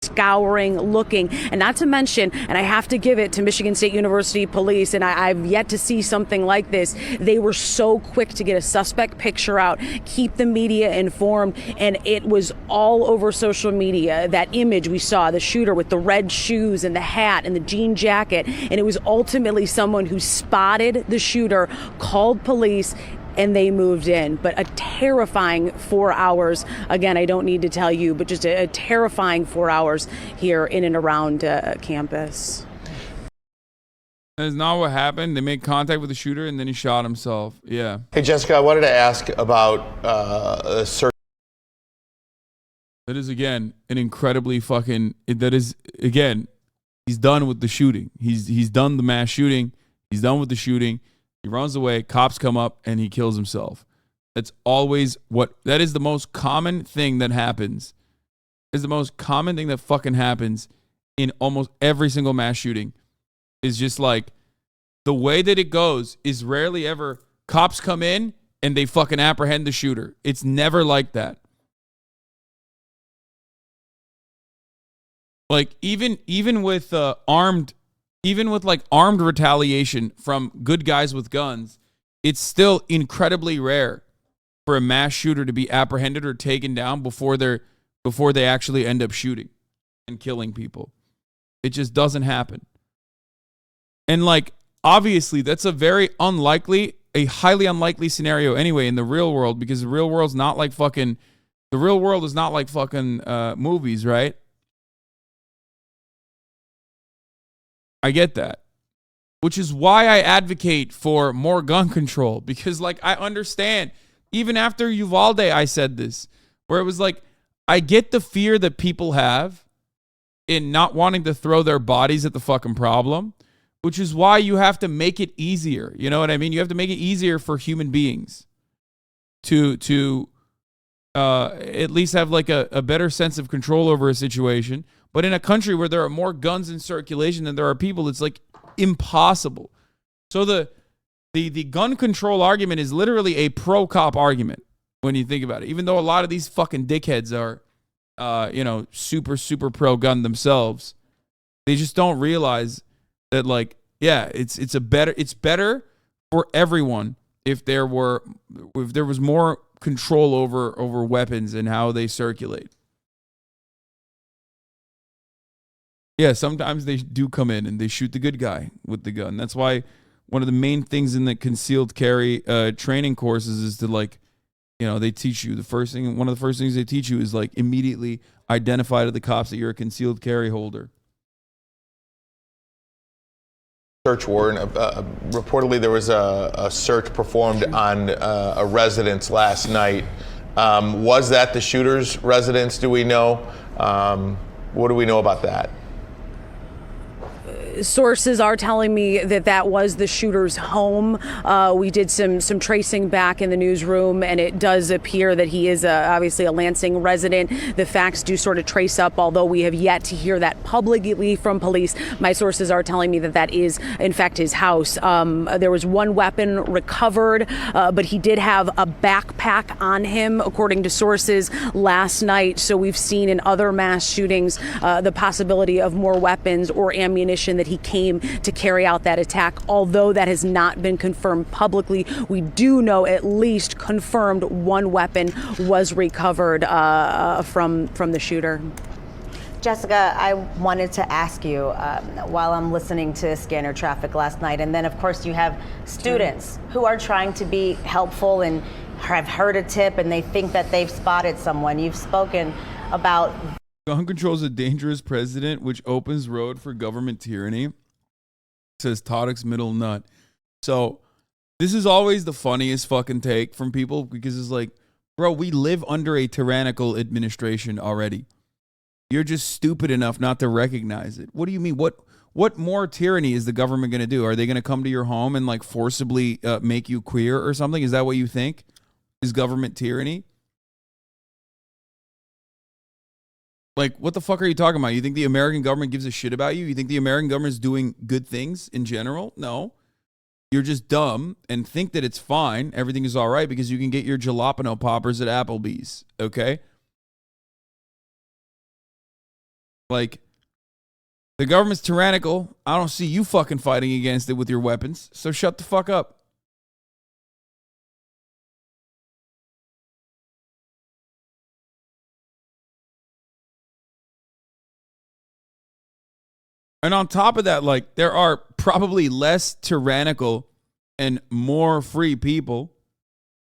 Scouring, looking, and not to mention, and I have to give it to Michigan State University Police, and I've yet to see something like this. They were so quick to get a suspect picture out, keep the media informed, and it was all over social media. That image we saw, the shooter with the red shoes and the hat and the jean jacket, and it was ultimately someone who spotted the shooter, called police, and they moved in. But a terrifying 4 hours. Again, I don't need to tell you, but just a terrifying 4 hours here in and around campus. That is not what happened. They made contact with the shooter and then he shot himself. Yeah. Hey, Jessica, I wanted to ask about a search. That is, again, an incredibly fucking, he's done with the shooting. He's done the mass shooting. He's done with the shooting. He runs away, cops come up, and he kills himself. That is the most common thing that happens. Is the most common thing that fucking happens in almost every single mass shooting. Is just like, the way that it goes is rarely ever cops come in and they fucking apprehend the shooter. It's never like that. Like, even with armed retaliation from good guys with guns, it's still incredibly rare for a mass shooter to be apprehended or taken down before they actually end up shooting and killing people. It just doesn't happen. And like, obviously, that's a highly unlikely scenario anyway in the real world, because the real world is not like fucking movies, right? I get that. Which is why I advocate for more gun control. Because, like, I understand. Even after Uvalde, I said this. Where it was like, I get the fear that people have in not wanting to throw their bodies at the fucking problem. Which is why you have to make it easier. You know what I mean? You have to make it easier for human beings to at least have, like, a better sense of control over a situation. But in a country where there are more guns in circulation than there are people, it's like impossible. So the gun control argument is literally a pro-cop argument when you think about it. Even though a lot of these fucking dickheads are, super, super pro-gun themselves, they just don't realize that, like, yeah, it's better for everyone if there was more control over weapons and how they circulate. Yeah, sometimes they do come in and they shoot the good guy with the gun. That's why one of the main things in the concealed carry training courses is to, like, they teach you one of the first things they teach you is, like, immediately identify to the cops that you're a concealed carry holder. search warrant. Reportedly, there was a search performed on a residence last night. Was that the shooter's residence? Do we know? What do we know about that? Sources are telling me that that was the shooter's home. We did some tracing back in the newsroom, and it does appear that he is obviously a Lansing resident. The facts do sort of trace up, although we have yet to hear that publicly from police. My sources are telling me that that is, in fact, his house. There was one weapon recovered, but he did have a backpack on him, according to sources, last night. So we've seen in other mass shootings the possibility of more weapons or ammunition that he came to carry out that attack. Although that has not been confirmed publicly, we do know at least confirmed one weapon was recovered from the shooter. Jessica, I wanted to ask you, while I'm listening to scanner traffic last night, and then of course you have students who are trying to be helpful and have heard a tip and they think that they've spotted someone. You've spoken about gun control is a dangerous precedent which opens road for government tyranny, says Toddick's middle nut. So this is always the funniest fucking take from people, because it's like, bro, we live under a tyrannical administration already. You're just stupid enough not to recognize it. What do you mean? What more tyranny is the government going to do? Are they going to come to your home and like forcibly make you queer or something? Is that what you think is government tyranny? Like, what the fuck are you talking about? You think the American government gives a shit about you? You think the American government is doing good things in general? No. You're just dumb and think that it's fine. Everything is all right because you can get your jalapeno poppers at Applebee's. Okay? Like, the government's tyrannical. I don't see you fucking fighting against it with your weapons. So shut the fuck up. And on top of that, like, there are probably less tyrannical and more free people,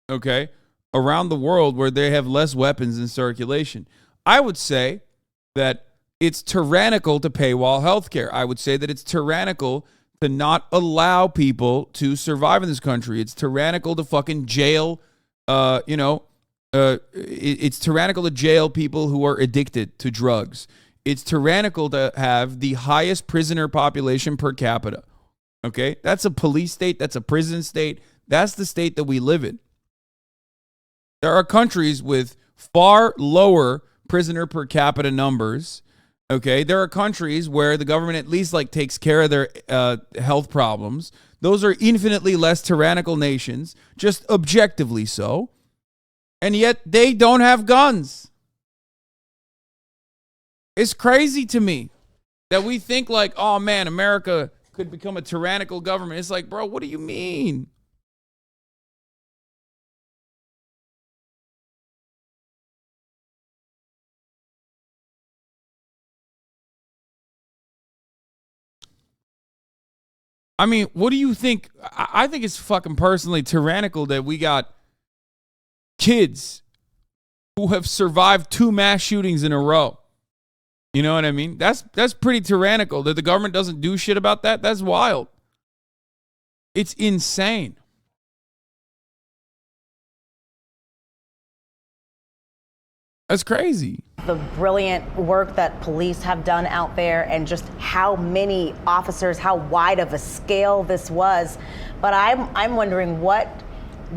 okay, around the world where they have less weapons in circulation. I would say that it's tyrannical to paywall healthcare. I would say that it's tyrannical to not allow people to survive in this country. It's tyrannical to fucking jail, it's tyrannical to jail people who are addicted to drugs. It's tyrannical to have the highest prisoner population per capita. Okay? That's a police state. That's a prison state. That's the state that we live in. There are countries with far lower prisoner per capita numbers. Okay? There are countries where the government at least like takes care of their health problems. Those are infinitely less tyrannical nations, just objectively so. And yet they don't have guns. It's crazy to me that we think like, oh man, America could become a tyrannical government. It's like, bro, what do you mean? I mean, what do you think? I think it's fucking personally tyrannical that we got kids who have survived 2 mass shootings in a row. You know what I mean? That's pretty tyrannical. That the government doesn't do shit about that, that's wild. It's insane. That's crazy. the brilliant work that police have done out there and just how many officers, how wide of a scale this was. But I'm wondering, what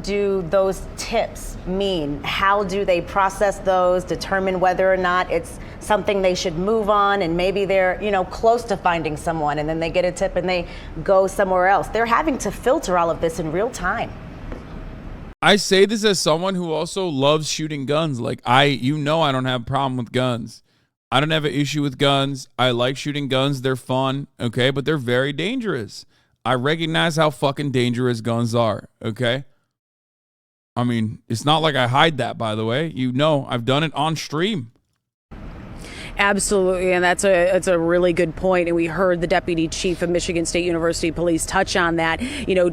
do those tips mean? How do they process those, determine whether or not it's something they should move on, and maybe they're, close to finding someone and then they get a tip and they go somewhere else? They're having to filter all of this in real time. I say this as someone who also loves shooting guns. Like, I don't have a problem with guns. I don't have an issue with guns. I like shooting guns. They're fun, okay? But they're very dangerous. I recognize how fucking dangerous guns are, okay? I mean, it's not like I hide that, by the way. I've done it on stream. Absolutely, and that's a really good point. And we heard the deputy chief of Michigan State University Police touch on that,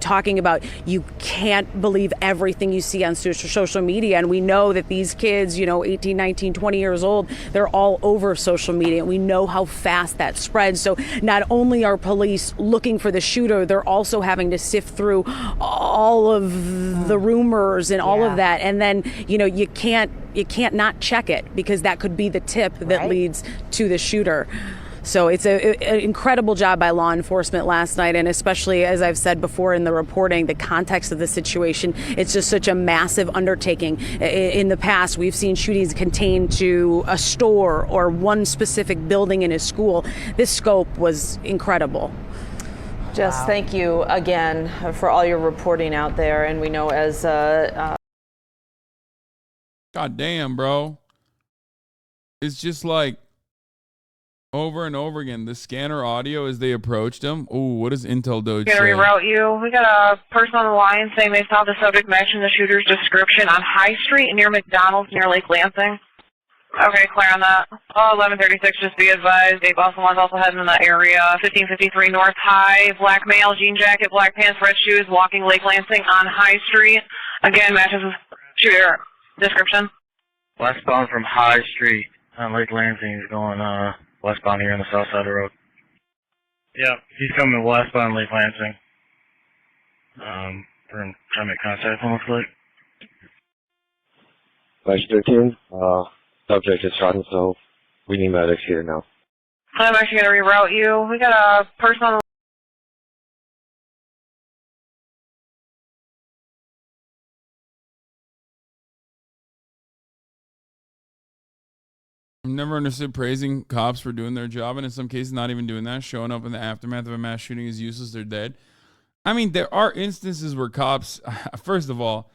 talking about you can't believe everything you see on social media. And we know that these kids, 18, 19, 20 years old, they're all over social media. And we know how fast that spreads. So not only are police looking for the shooter, they're also having to sift through all of the rumors and all of that. And then, you can't not check it, because that could be the tip that leads to the shooter. So it's an incredible job by law enforcement last night, and especially, as I've said before in the reporting, the context of the situation, it's just such a massive undertaking. In the past, we've seen shootings contained to a store or one specific building in a school. This scope was incredible. Jess, thank you again for all your reporting out there, and we know as God damn, bro. It's just like over and over again. The scanner audio as they approached him. Ooh, what does Intel Doge say? Gonna reroute you. We got a person on the line saying they saw the subject matching the shooter's description on High Street near McDonald's near Lake Lansing. Okay, clear on that. 1136, just be advised. 8 Boston one's also heading in that area. 1553 North High, black male, jean jacket, black pants, red shoes, walking Lake Lansing on High Street. Again, matches with shooter description. Westbound from High Street on Lake Lansing. He's going westbound here on the south side of the road. Yep, he's coming westbound Lake Lansing. We're trying to make contact with him, looks like. Flash 13, subject is shot, so we need medics here now. I'm actually going to reroute you. We got a person on the I've never understood praising cops for doing their job, and in some cases not even doing that. Showing up in the aftermath of a mass shooting is useless. They're dead. I mean, there are instances where cops, first of all,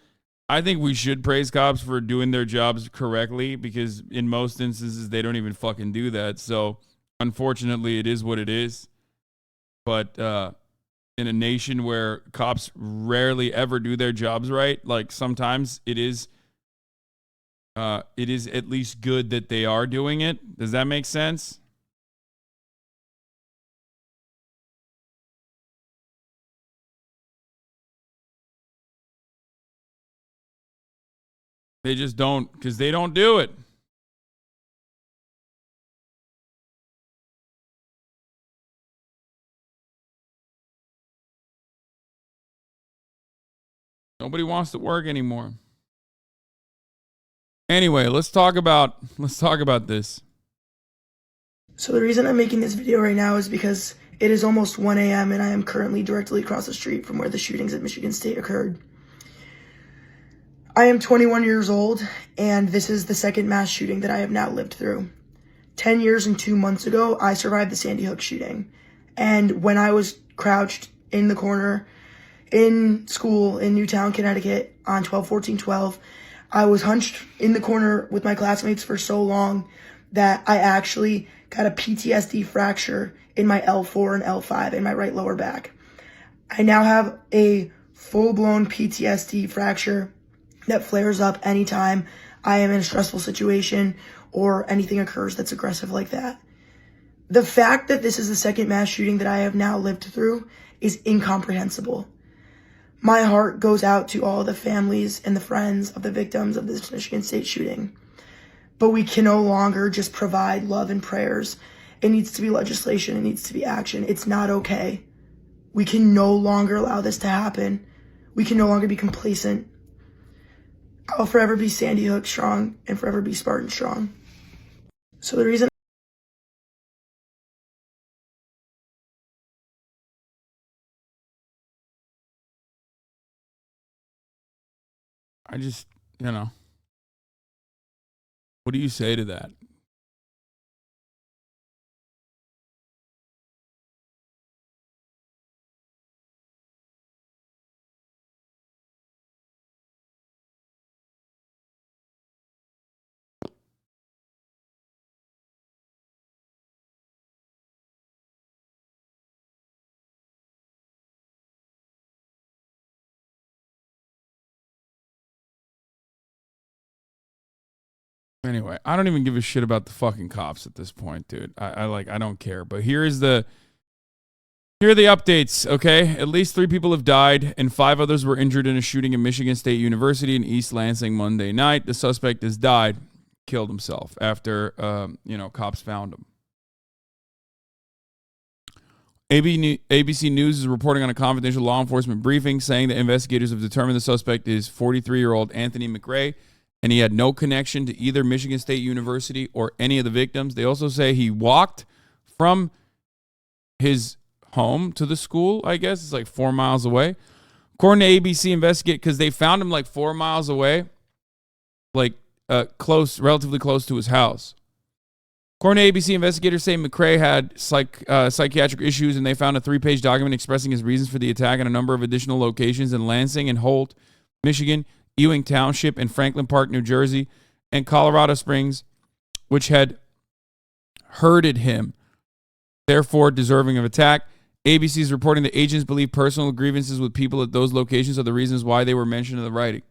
I think we should praise cops for doing their jobs correctly, because in most instances they don't even fucking do that. So unfortunately, it is what it is. But in a nation where cops rarely ever do their jobs right, like sometimes it is at least good that they are doing it. Does that make sense? They just don't, because they don't do it. Nobody wants to work anymore. Anyway, let's talk about this. So the reason I'm making this video right now is because it is almost 1 a.m. and I am currently directly across the street from where the shootings at Michigan State occurred. I am 21 years old, and this is the second mass shooting that I have now lived through. 10 years and 2 months ago, I survived the Sandy Hook shooting. And when I was crouched in the corner in school in Newtown, Connecticut on 12/14/12, I was hunched in the corner with my classmates for so long that I actually got a PTSD fracture in my L4 and L5 in my right lower back. I now have a full-blown PTSD fracture that flares up anytime I am in a stressful situation or anything occurs that's aggressive like that. The fact that this is the second mass shooting that I have now lived through is incomprehensible. My heart goes out to all the families and the friends of the victims of this Michigan State shooting. But we can no longer just provide love and prayers. It needs to be legislation. It needs to be action. It's not okay. We can no longer allow this to happen. We can no longer be complacent. I'll forever be Sandy Hook strong and forever be Spartan strong. So the reason I just, what do you say to that? Anyway, I don't even give a shit about the fucking cops at this point, dude. I don't care. But here are the updates, okay? At least 3 people have died and 5 others were injured in a shooting at Michigan State University in East Lansing Monday night. The suspect has died, killed himself after, cops found him. ABC News is reporting on a confidential law enforcement briefing saying that investigators have determined the suspect is 43-year-old Anthony McRae, and he had no connection to either Michigan State University or any of the victims. They also say he walked from his home to the school, I guess. It's like 4 miles away. According to ABC Investigate, because they found him like 4 miles away, like relatively close to his house. According to ABC, investigators say McRae had psychiatric issues, and they found a 3-page document expressing his reasons for the attack in a number of additional locations in Lansing and Holt, Michigan, Ewing Township, and Franklin Park, New Jersey, and Colorado Springs, which had hurted him, therefore deserving of attack. ABC is reporting that agents believe personal grievances with people at those locations are the reasons why they were mentioned in the writing.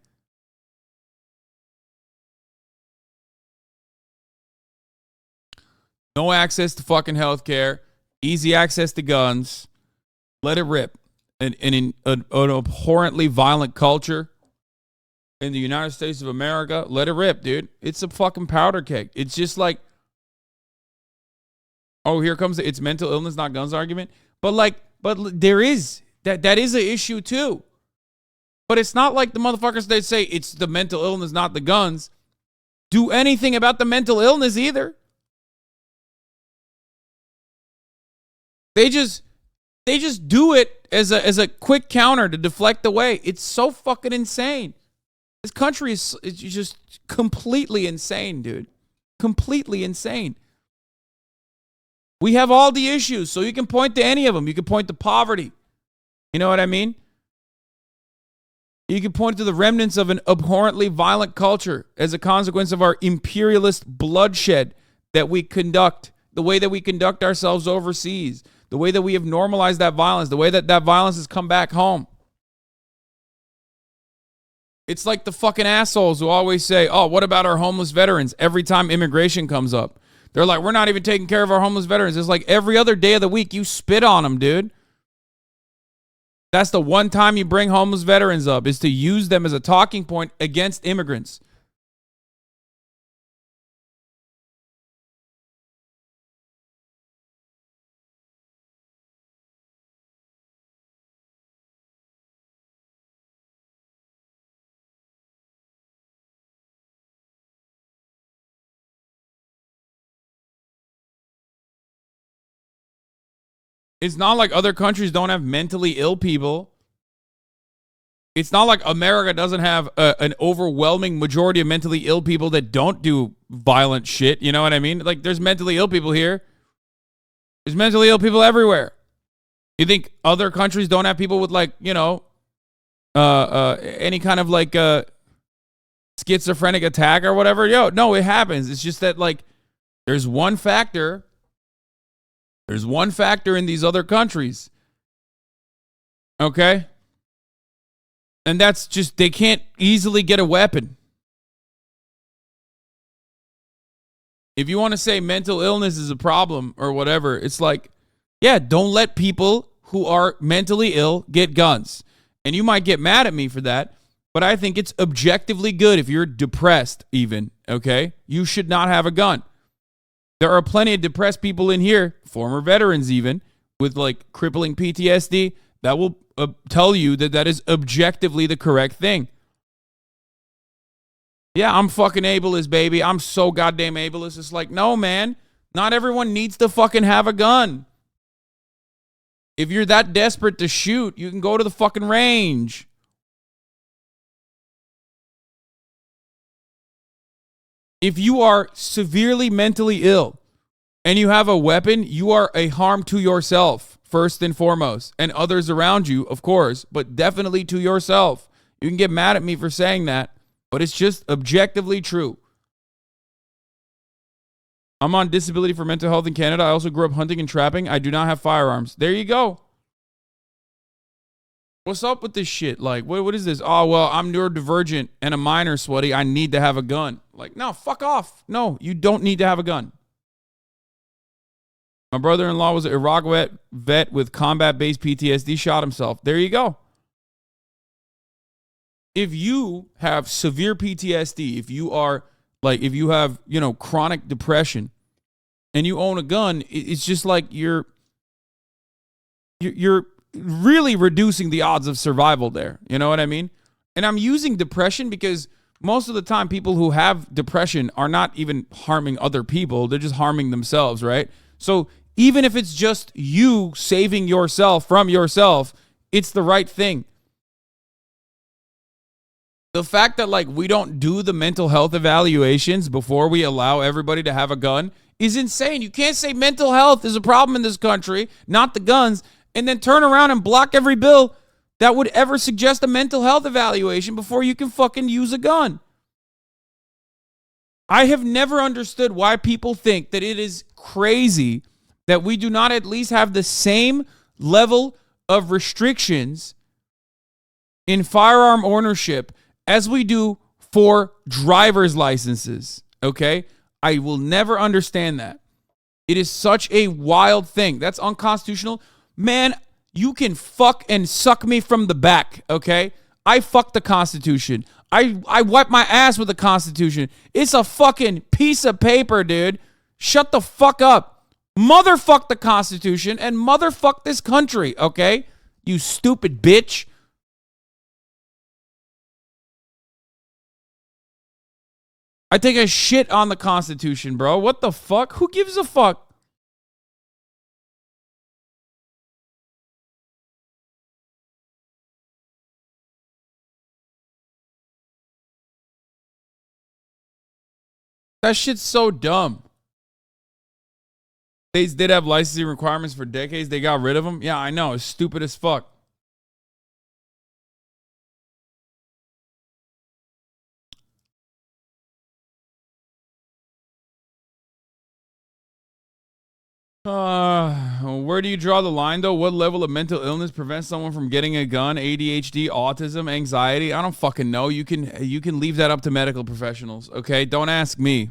No access to fucking healthcare, easy access to guns. Let it rip. And in an abhorrently violent culture in the United States of America, let it rip, dude. It's a fucking powder keg. It's just like, oh, here comes it's mental illness, not guns argument. But there is that is an issue too. But it's not like the motherfuckers that say it's the mental illness, not the guns, do anything about the mental illness either. They just do it as a quick counter to deflect away. It's so fucking insane. This country is just completely insane, dude. Completely insane. We have all the issues, so you can point to any of them. You can point to poverty. You know what I mean? You can point to the remnants of an abhorrently violent culture as a consequence of our imperialist bloodshed that we conduct, the way that we conduct ourselves overseas, the way that we have normalized that violence, the way that violence has come back home. It's like the fucking assholes who always say, oh, what about our homeless veterans? Every time immigration comes up. They're like, we're not even taking care of our homeless veterans. It's like every other day of the week you spit on them, dude. That's the one time you bring homeless veterans up, is to use them as a talking point against immigrants. It's not like other countries don't have mentally ill people. It's not like America doesn't have an overwhelming majority of mentally ill people that don't do violent shit. You know what I mean? Like, there's mentally ill people here. There's mentally ill people everywhere. You think other countries don't have people with, like, you know, any kind of, like, schizophrenic attack or whatever? No, it happens. It's just that, like, there's one factor. There's one factor in these other countries. Okay? And that's just, they can't easily get a weapon. If you want to say mental illness is a problem or whatever, it's like, yeah, don't let people who are mentally ill get guns. And you might get mad at me for that, but I think it's objectively good if you're depressed even, okay? You should not have a gun. There are plenty of depressed people in here, former veterans even, with like crippling PTSD, that will tell you that that is objectively the correct thing. Yeah, I'm fucking ableist, baby. I'm so goddamn ableist. It's like, no, man. Not everyone needs to fucking have a gun. If you're that desperate to shoot, you can go to the fucking range. If you are severely mentally ill and you have a weapon, you are a harm to yourself, first and foremost, and others around you, of course, but definitely to yourself. You can get mad at me for saying that, but it's just objectively true. I'm on disability for mental health in Canada. I also grew up hunting and trapping. I do not have firearms. There you go. What's up with this shit? Like, what is this? Oh, well, I'm neurodivergent and a minor, sweaty. I need to have a gun. Like, no, fuck off. No, you don't need to have a gun. My brother-in-law was an Iraq vet with combat-based PTSD, shot himself. There you go. If you have severe PTSD, if you have, chronic depression and you own a gun, it's just like you're really reducing the odds of survival there. You know what I mean? And I'm using depression because most of the time people who have depression are not even harming other people. They're just harming themselves, right? So even if it's just you saving yourself from yourself, it's the right thing. The fact that we don't do the mental health evaluations before we allow everybody to have a gun is insane. You can't say mental health is a problem in this country, not the guns, and then turn around and block every bill that would ever suggest a mental health evaluation before you can fucking use a gun. I have never understood why people think that it is crazy that we do not at least have the same level of restrictions in firearm ownership as we do for driver's licenses, okay? I will never understand that. It is such a wild thing. That's unconstitutional. Man, you can fuck and suck me from the back, okay? I fuck the Constitution. I wipe my ass with the Constitution. It's a fucking piece of paper, dude. Shut the fuck up. Motherfuck the Constitution and motherfuck this country, okay? You stupid bitch. I take a shit on the Constitution, bro. What the fuck? Who gives a fuck? That shit's so dumb. States did have licensing requirements for decades. They got rid of them. Yeah, I know. It's stupid as fuck. Where do you draw the line, though? What level of mental illness prevents someone from getting a gun? ADHD, autism, anxiety? I don't fucking know. You can leave that up to medical professionals, okay? Don't ask me.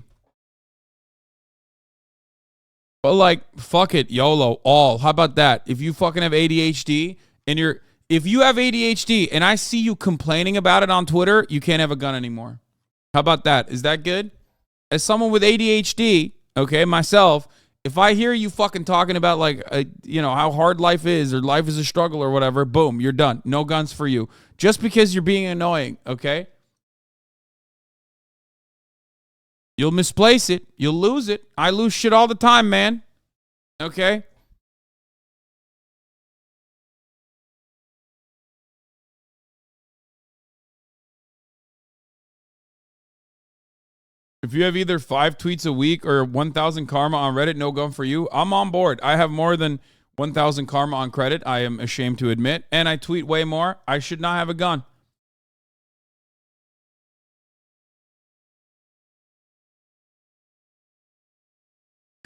But fuck it, YOLO, all. How about that? If you fucking have ADHD if you have ADHD and I see you complaining about it on Twitter, you can't have a gun anymore. How about that? Is that good? As someone with ADHD, okay, myself, if I hear you fucking talking about how hard life is or life is a struggle or whatever, boom, you're done. No guns for you. Just because you're being annoying, okay? You'll misplace it. You'll lose it. I lose shit all the time, man. Okay? If you have either 5 tweets a week or 1,000 karma on Reddit, no gun for you. I'm on board. I have more than 1,000 karma on credit, I am ashamed to admit. And I tweet way more. I should not have a gun.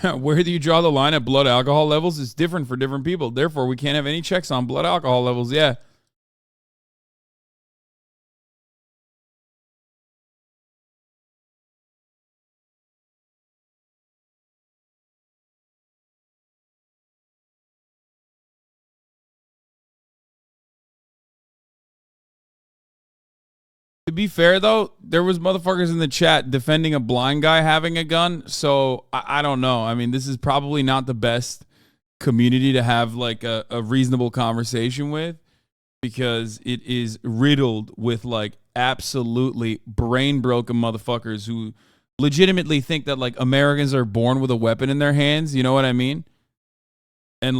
Where do you draw the line at blood alcohol levels? It's different for different people. Therefore, we can't have any checks on blood alcohol levels. Yeah. To be fair, though, there was motherfuckers in the chat defending a blind guy having a gun. So I don't know. I mean, this is probably not the best community to have a reasonable conversation with, because it is riddled with absolutely brain broken motherfuckers who legitimately think that Americans are born with a weapon in their hands. You know what I mean? And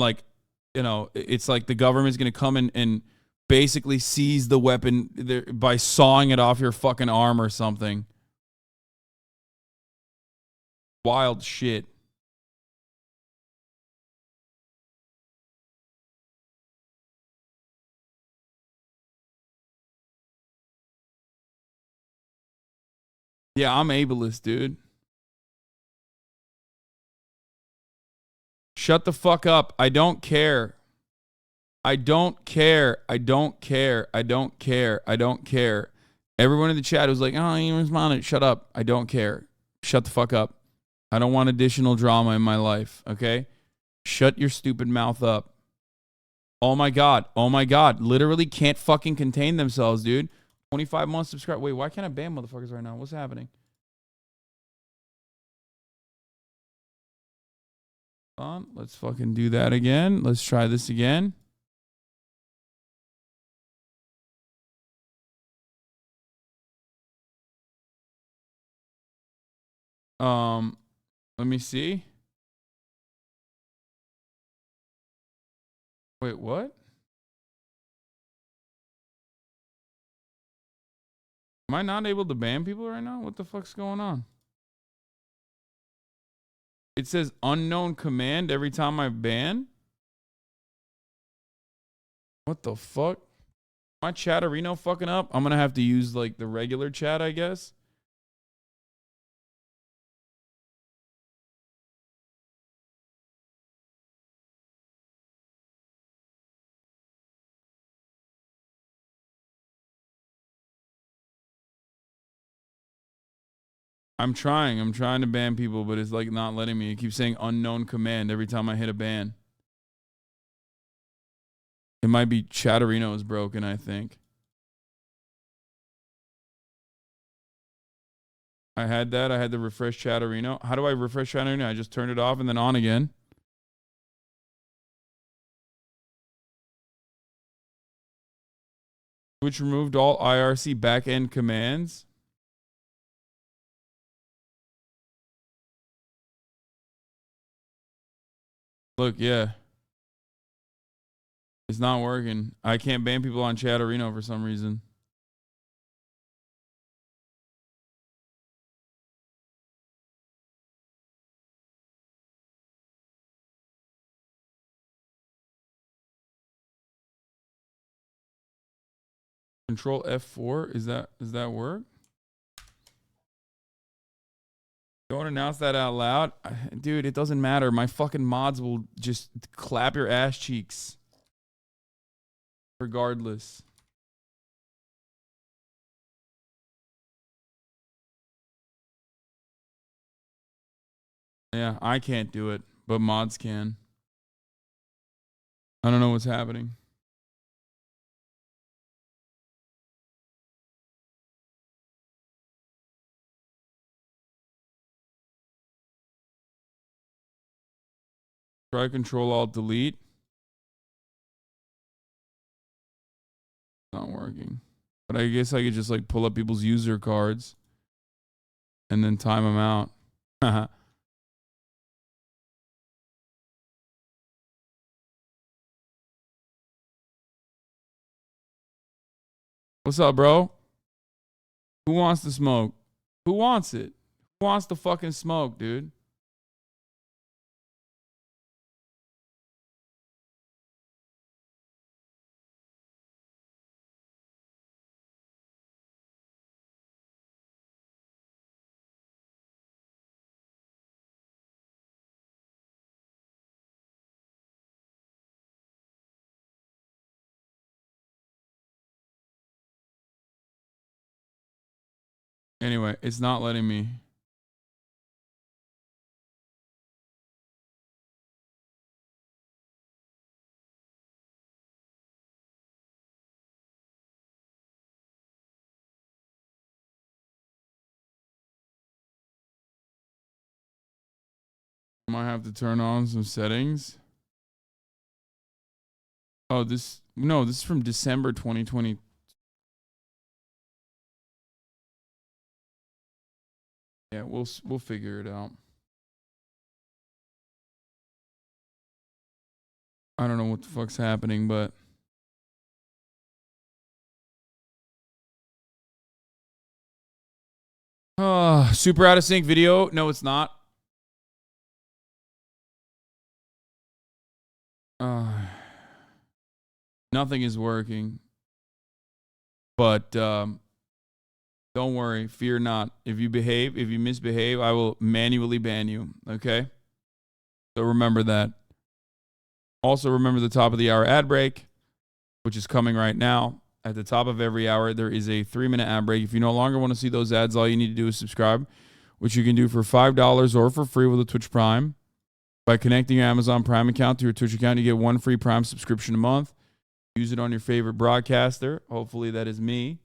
it's like the government's going to come and basically seize the weapon by sawing it off your fucking arm or something. Wild shit. Yeah, I'm ableist, dude. Shut the fuck up. I don't care. I don't care. I don't care. I don't care. I don't care. Everyone in the chat was like, oh, you responded. Shut up. I don't care. Shut the fuck up. I don't want additional drama in my life, okay? Shut your stupid mouth up. Oh my God. Oh my God. Literally can't fucking contain themselves, dude. 25 months subscribe. Wait, why can't I ban motherfuckers right now? What's happening? Let's fucking do that again. Let's try this again. Let me see. Wait, what? Am I not able to ban people right now? What the fuck's going on? It says unknown command every time I ban. What the fuck? My Chatterino fucking up? I'm gonna have to use like the regular chat, I guess. I'm trying to ban people, but it's like not letting me. It keeps saying unknown command every time I hit a ban. It might be Chatterino is broken, I think. I had that. I had to refresh Chatterino. How do I refresh Chatterino? I just turned it off and then on again. Which removed all IRC backend commands. Look, yeah. It's not working. I can't ban people on Chatterino for some reason. Control F4. Does that work? Don't announce that out loud. Dude, it doesn't matter. My fucking mods will just clap your ass cheeks. Regardless. Yeah, I can't do it, but mods can. I don't know what's happening. Try Control Alt Delete. Not working. But I guess I could just like pull up people's user cards and then time them out. What's up, bro? Who wants to smoke? Who wants it? Who wants to fucking smoke, dude? Anyway, it's not letting me. I might have to turn on some settings. Oh, this is from December 2020. Yeah, we'll figure it out. I don't know what the fuck's happening, but super out of sync video. No, it's not. Nothing is working. But don't worry, fear not. If you misbehave, I will manually ban you, okay? So remember that. Also remember the top of the hour ad break, which is coming right now. At the top of every hour, there is a 3-minute ad break. If you no longer want to see those ads, all you need to do is subscribe, which you can do for $5 or for free with a Twitch Prime. By connecting your Amazon Prime account to your Twitch account, you get 1 free Prime subscription a month. Use it on your favorite broadcaster. Hopefully that is me.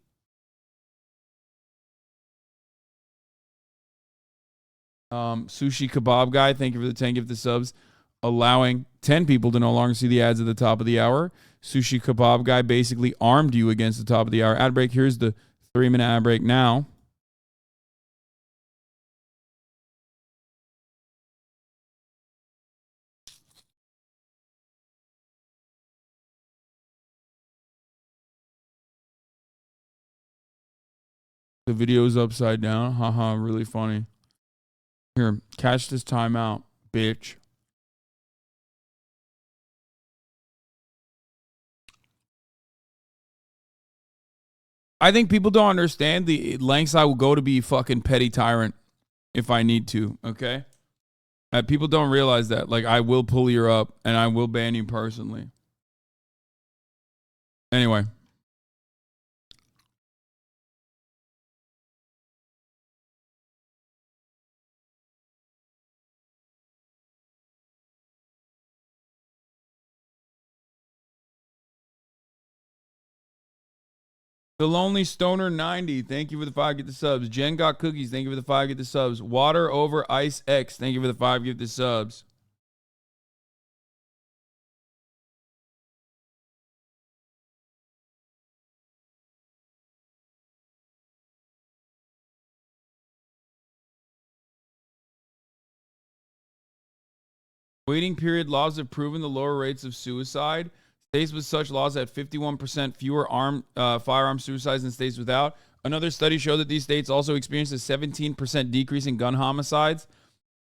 Sushi Kebab Guy, thank you for the 10 gifted subs, allowing 10 people to no longer see the ads at the top of the hour. Sushi Kebab Guy basically armed you against the top of the hour ad break. Here's the 3-minute ad break now. The video's upside down. Haha, really funny. Here, catch this timeout, bitch. I think people don't understand the lengths I will go to be fucking petty tyrant if I need to, okay? People don't realize that. Like, I will pull you up and I will ban you personally. Anyway. The Lonely Stoner 90, thank you for the 5 get the subs. Jen got cookies, thank you for the 5 get the subs. Water over Ice X, thank you for the 5 get the subs. Waiting period laws have proven the lower rates of suicide. States with such laws had 51% fewer firearm suicides than states without. Another study showed that these states also experienced a 17% decrease in gun homicides.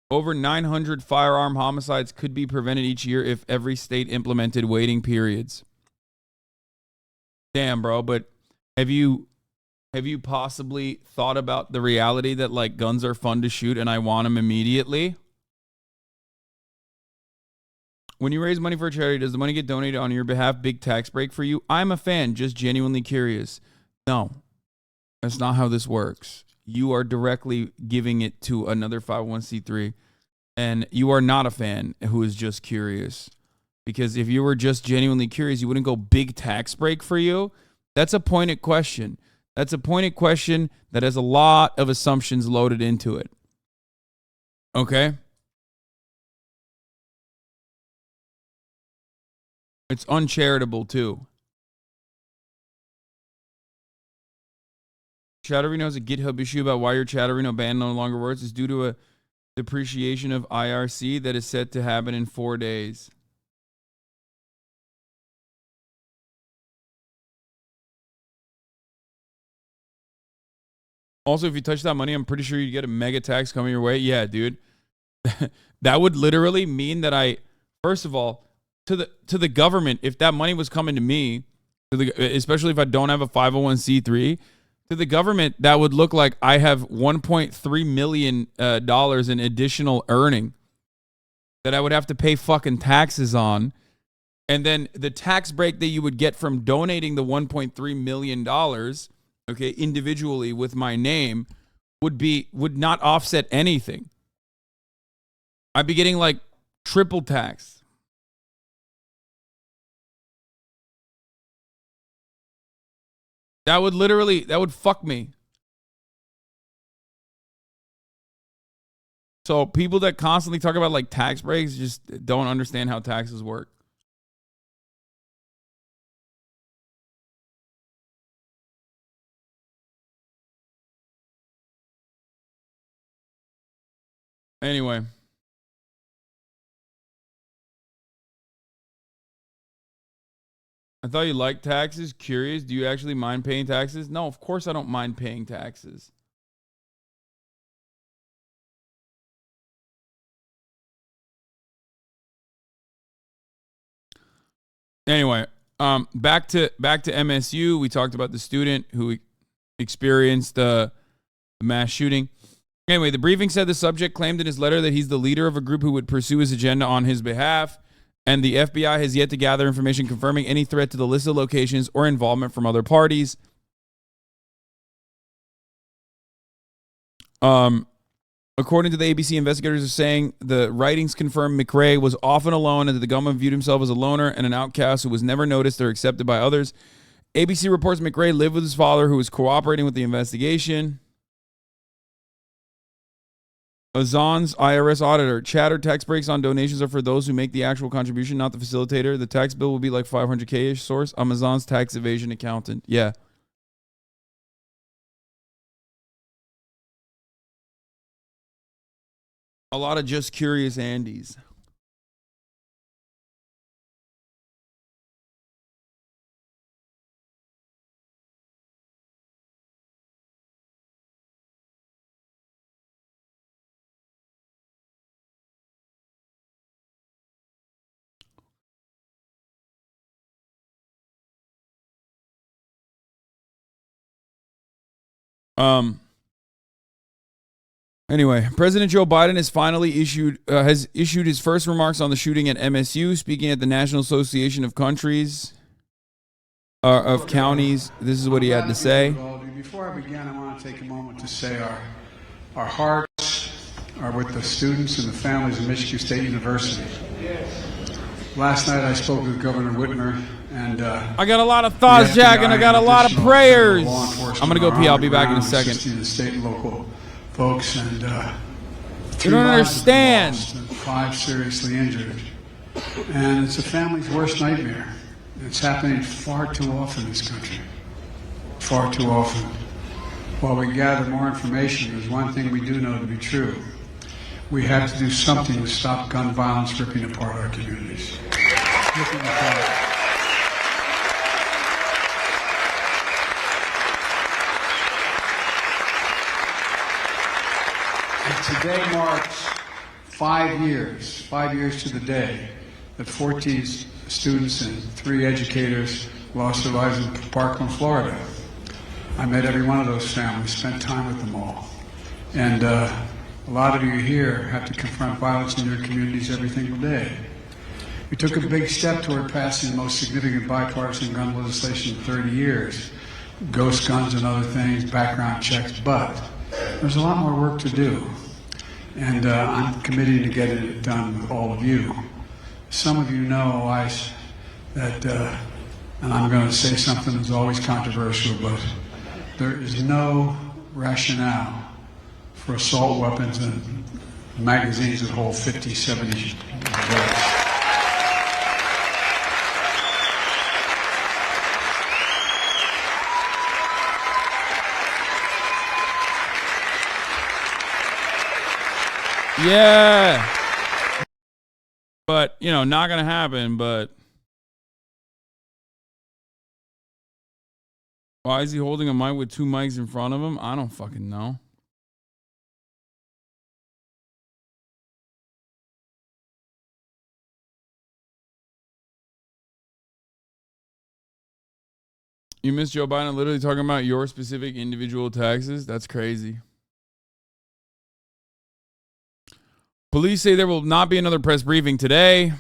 Over 900 firearm homicides could be prevented each year if every state implemented waiting periods. Damn, bro, but have you possibly thought about the reality that, like, guns are fun to shoot and I want them immediately? When you raise money for a charity, does the money get donated on your behalf? Big tax break for you? I'm a fan, just genuinely curious. No, that's not how this works. You are directly giving it to another 501c3, and you are not a fan who is just curious. Because if you were just genuinely curious, you wouldn't go big tax break for you. That's a pointed question. That's a pointed question that has a lot of assumptions loaded into it. Okay? It's uncharitable, too. Chatterino has a GitHub issue about why your Chatterino ban no longer works. It's due to a depreciation of IRC that is set to happen in 4 days. Also, if you touch that money, I'm pretty sure you get a mega tax coming your way. Yeah, dude. That would literally mean that first of all, to the government, if that money was coming to me, especially if I don't have a 501c3, to the government, that would look like I have $1.3 million in additional earning that I would have to pay fucking taxes on. And then the tax break that you would get from donating the $1.3 million, okay, individually with my name would not offset anything. I'd be getting like triple tax. That would fuck me. So people that constantly talk about like tax breaks just don't understand how taxes work. Anyway. I thought you liked taxes. Curious. Do you actually mind paying taxes? No, of course I don't mind paying taxes. Anyway, back to MSU. We talked about the student who experienced the mass shooting. Anyway, the briefing said the subject claimed in his letter that he's the leader of a group who would pursue his agenda on his behalf. and the FBI has yet to gather information confirming any threat to the listed locations or involvement from other parties. According to the ABC, investigators are saying the writings confirm McRae was often alone and that the gunman viewed himself as a loner and an outcast who was never noticed or accepted by others. ABC reports McRae lived with his father, who was cooperating with the investigation. Azan's IRS auditor. Chatter tax breaks on donations are for those who make the actual contribution, not the facilitator. The tax bill will be like $500K-ish. Source, Amazon's tax evasion accountant. Yeah. A lot of just curious Andys. Anyway, President Joe Biden has finally issued his first remarks on the shooting at MSU, speaking at the National Association of Counties. This is what he had to say. Before I begin, I want to take a moment to say our hearts are with the students and the families of Michigan State University. Last night I spoke with Governor Whitmer, and I got a lot of thoughts, Jack, and I got a lot of prayers. I'm gonna go pee. I'll be back in a second. The state and local folks, and you don't understand. 5 seriously injured, and it's a family's worst nightmare. It's happening far too often in this country. Far too often. While we gather more information, there's one thing we do know to be true. We have to do something to stop gun violence ripping apart our communities. Ripping apart. And today marks 5 years to the day that 14 students and 3 educators lost their lives in Parkland, Florida. I met every one of those families, spent time with them all. And a lot of you here have to confront violence in your communities every single day. We took a big step toward passing the most significant bipartisan gun legislation in 30 years. Ghost guns and other things, background checks, but there's a lot more work to do. And I'm committed to getting it done with all of you. Some of you know that, and I'm going to say something that's always controversial, but there is no rationale for assault weapons and magazines that hold 50, 70 bullets. Yeah. But, not going to happen, but why is he holding a mic with 2 mics in front of him? I don't fucking know. You missed Joe Biden literally talking about your specific individual taxes? That's crazy. Police say there will not be another press briefing today.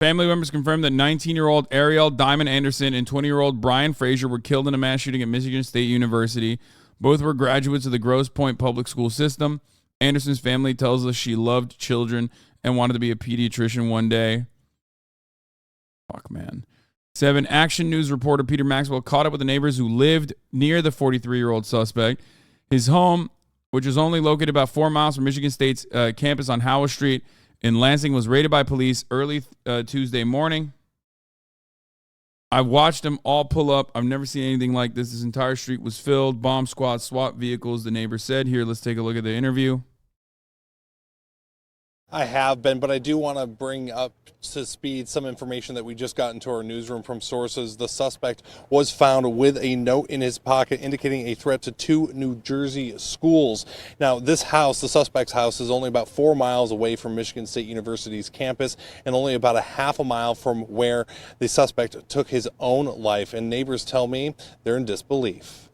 Family members confirmed that 19-year-old Ariel Diamond Anderson and 20-year-old Brian Frazier were killed in a mass shooting at Michigan State University. Both were graduates of the Grosse Pointe public school system. Anderson's family tells us she loved children and wanted to be a pediatrician one day. Fuck, man. 7, Action News reporter Peter Maxwell caught up with the neighbors who lived near the 43-year-old suspect. His home, which is only located about 4 miles from Michigan State's campus on Howell Street in Lansing, was raided by police early Tuesday morning. I watched them all pull up. I've never seen anything like this. This entire street was filled. Bomb squad, SWAT vehicles, the neighbor said. Here, let's take a look at the interview. I have been, but I do want to bring up to speed some information that we just got into our newsroom from sources. The suspect was found with a note in his pocket indicating a threat to 2 New Jersey schools. Now, this house, the suspect's house, is only about 4 miles away from Michigan State University's campus and only about a half a mile from where the suspect took his own life. And neighbors tell me they're in disbelief.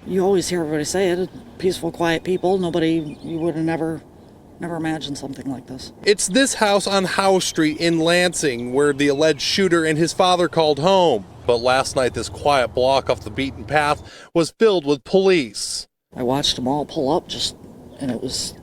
You always hear everybody say it, peaceful, quiet people. You would have never Never imagined something like this. It's this house on Howe Street in Lansing where the alleged shooter and his father called home. But last night, this quiet block off the beaten path was filled with police. I watched them all pull up and it was,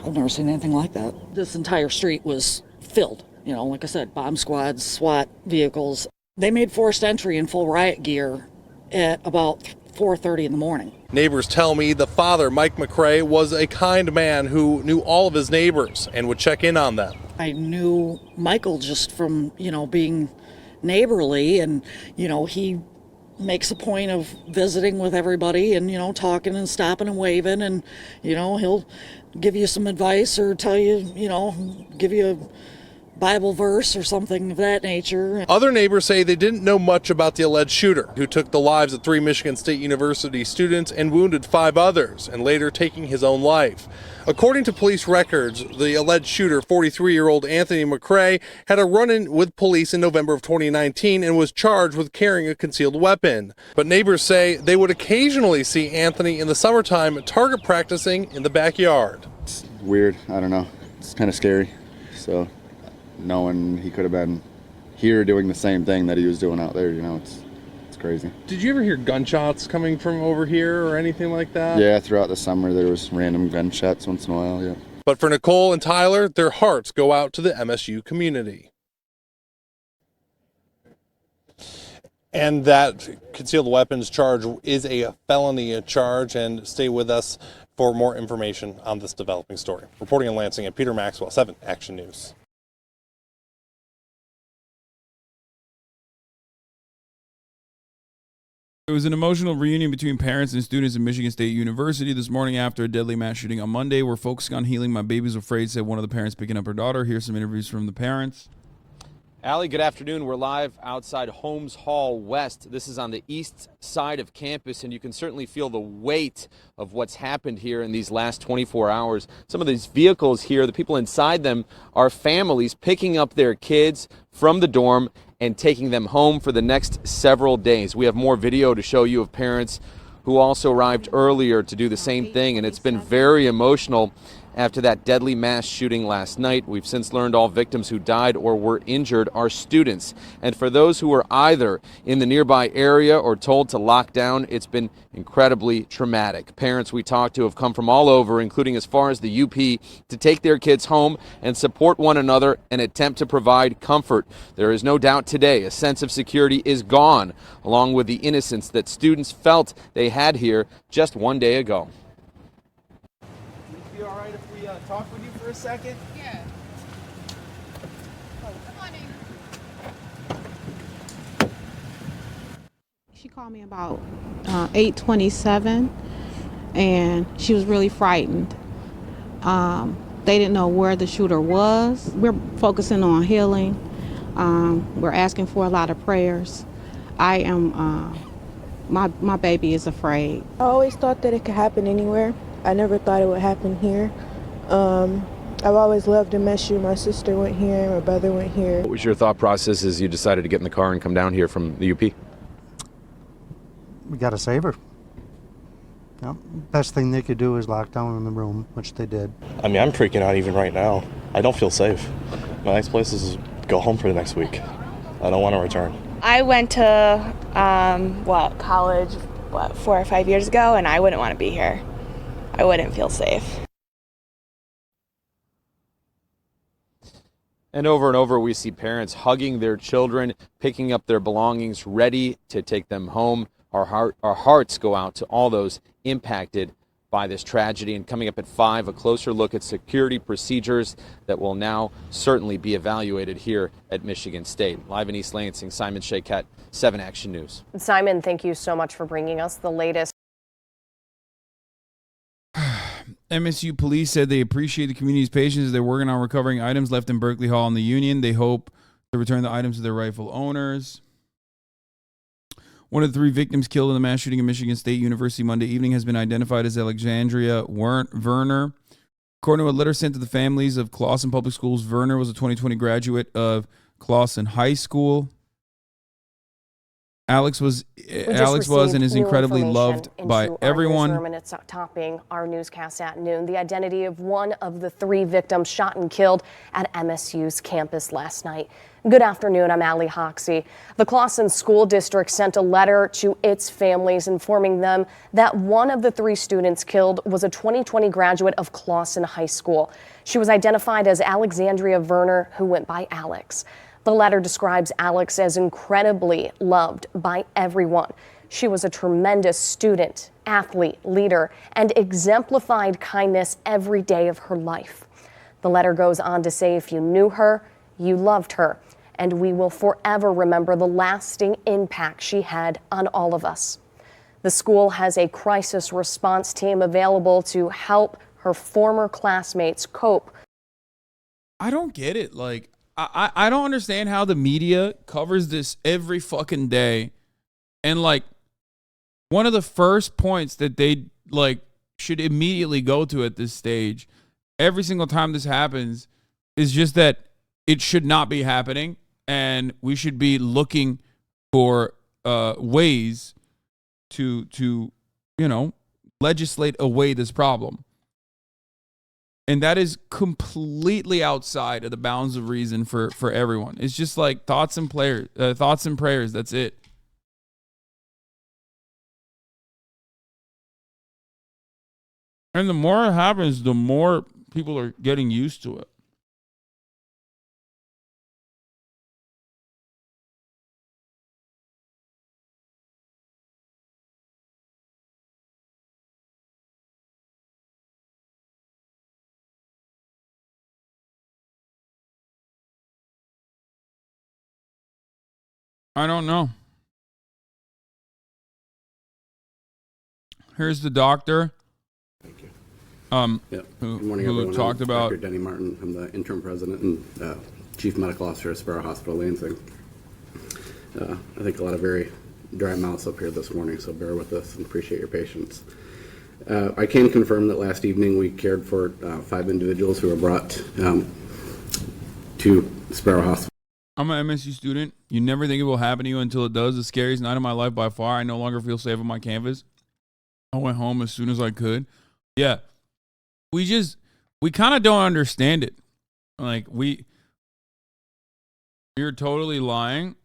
I've never seen anything like that. This entire street was filled. You know, like I said, bomb squads, SWAT vehicles. They made forced entry in full riot gear at about 4:30 in the morning. Neighbors tell me the father, Mike McCrae, was a kind man who knew all of his neighbors and would check in on them. I knew Michael just from, being neighborly, and, he makes a point of visiting with everybody and, talking and stopping and waving, and, he'll give you some advice or tell you, give you a Bible verse or something of that nature. Other neighbors say they didn't know much about the alleged shooter, who took the lives of 3 Michigan State University students and wounded 5 others, and later taking his own life. According to police records, the alleged shooter, 43-year-old Anthony McCrae, had a run-in with police in November of 2019 and was charged with carrying a concealed weapon. But neighbors say they would occasionally see Anthony in the summertime target practicing in the backyard. It's weird. I don't know. It's kind of scary. So knowing he could have been here doing the same thing that he was doing out there, it's crazy. Did you ever hear gunshots coming from over here or anything like that? Yeah, throughout the summer there was random gunshots once in a while, yeah. But for Nicole and Tyler, their hearts go out to the MSU community. And that concealed weapons charge is a felony charge, and stay with us for more information on this developing story. Reporting in Lansing, and Peter Maxwell, 7 Action News. It was an emotional reunion between parents and students at Michigan State University this morning after a deadly mass shooting on Monday. We're focusing on healing. My baby's afraid, said one of the parents picking up her daughter. Here's some interviews from the parents. Allie, good afternoon. We're live outside Holmes Hall West. This is on the east side of campus, and you can certainly feel the weight of what's happened here in these last 24 hours. Some of these vehicles here, the people inside them are families picking up their kids from the dorm and taking them home for the next several days. We have more video to show you of parents who also arrived earlier to do the same thing, and it's been very emotional after that deadly mass shooting last night. We've since learned all victims who died or were injured are students. And for those who were either in the nearby area or told to lock down, it's been incredibly traumatic. Parents we talked to have come from all over, including as far as the UP, to take their kids home and support one another and attempt to provide comfort. There is no doubt today a sense of security is gone, along with the innocence that students felt they had here just one day ago. Be all right if we talk with you for a second? Yeah. Oh, come on in. She called me about 8:27, and she was really frightened. They didn't know where the shooter was. We're focusing on healing. We're asking for a lot of prayers. I am, my baby is afraid. I always thought that it could happen anywhere. I never thought it would happen here. I've always loved MSU. My sister went here, my brother went here. What was your thought process as you decided to get in the car and come down here from the UP? We got to save her. Yep. Best thing they could do is lock down in the room, which they did. I mean, I'm freaking out even right now. I don't feel safe. My next place is go home for the next week. I don't want to return. I went to, college, 4 or 5 years ago, and I wouldn't want to be here. I wouldn't feel safe. And over we see parents hugging their children, picking up their belongings, ready to take them home. Our hearts go out to all those impacted by this tragedy. And coming up at 5, a closer look at security procedures that will now certainly be evaluated here at Michigan State. Live in East Lansing, Simon Shaykat, 7 Action News. Simon, thank you so much for bringing us the latest. MSU police said they appreciate the community's patience as they're working on recovering items left in Berkeley Hall in the Union. They hope to return the items to their rightful owners. One of the 3 victims killed in the mass shooting at Michigan State University Monday evening has been identified as Alexandria Werner. According to a letter sent to the families of Clawson Public Schools, Werner was a 2020 graduate of Clawson High School. Alex was and is incredibly loved by everyone. And it's topping our newscast at noon. The identity of one of the 3 victims shot and killed at MSU's campus last night. Good afternoon, I'm Allie Hoxie. The Clawson School District sent a letter to its families informing them that one of the 3 students killed was a 2020 graduate of Clawson High School. She was identified as Alexandria Verner, who went by Alex. The letter describes Alex as incredibly loved by everyone. She was a tremendous student, athlete, leader, and exemplified kindness every day of her life. The letter goes on to say, if you knew her, you loved her, and we will forever remember the lasting impact she had on all of us. The school has a crisis response team available to help her former classmates cope. I don't get it. Like, I don't understand how the media covers this every fucking day. And like, one of the first points that they like should immediately go to at this stage, every single time this happens, is just that it should not be happening. And we should be looking for ways to, you know, legislate away this problem. And that is completely outside of the bounds of reason for everyone. It's just like thoughts and prayers. That's it. And the more it happens, the more people are getting used to it. I don't know. Here's the doctor. Thank you. Yep. Good morning, who everyone. talked I'm about Dr. Denny Martin. I'm the interim president and chief medical officer at Sparrow Hospital, Lansing. I think a lot of very dry mouths up here this morning, so bear with us and appreciate your patience. I can confirm that last evening we cared for 5 individuals who were brought to Sparrow Hospital. I'm an MSU student. You never think it will happen to you until it does. The scariest night of my life by far. I no longer feel safe on my campus. I went home as soon as I could. Yeah. We kind of don't understand it. Like, you're totally lying.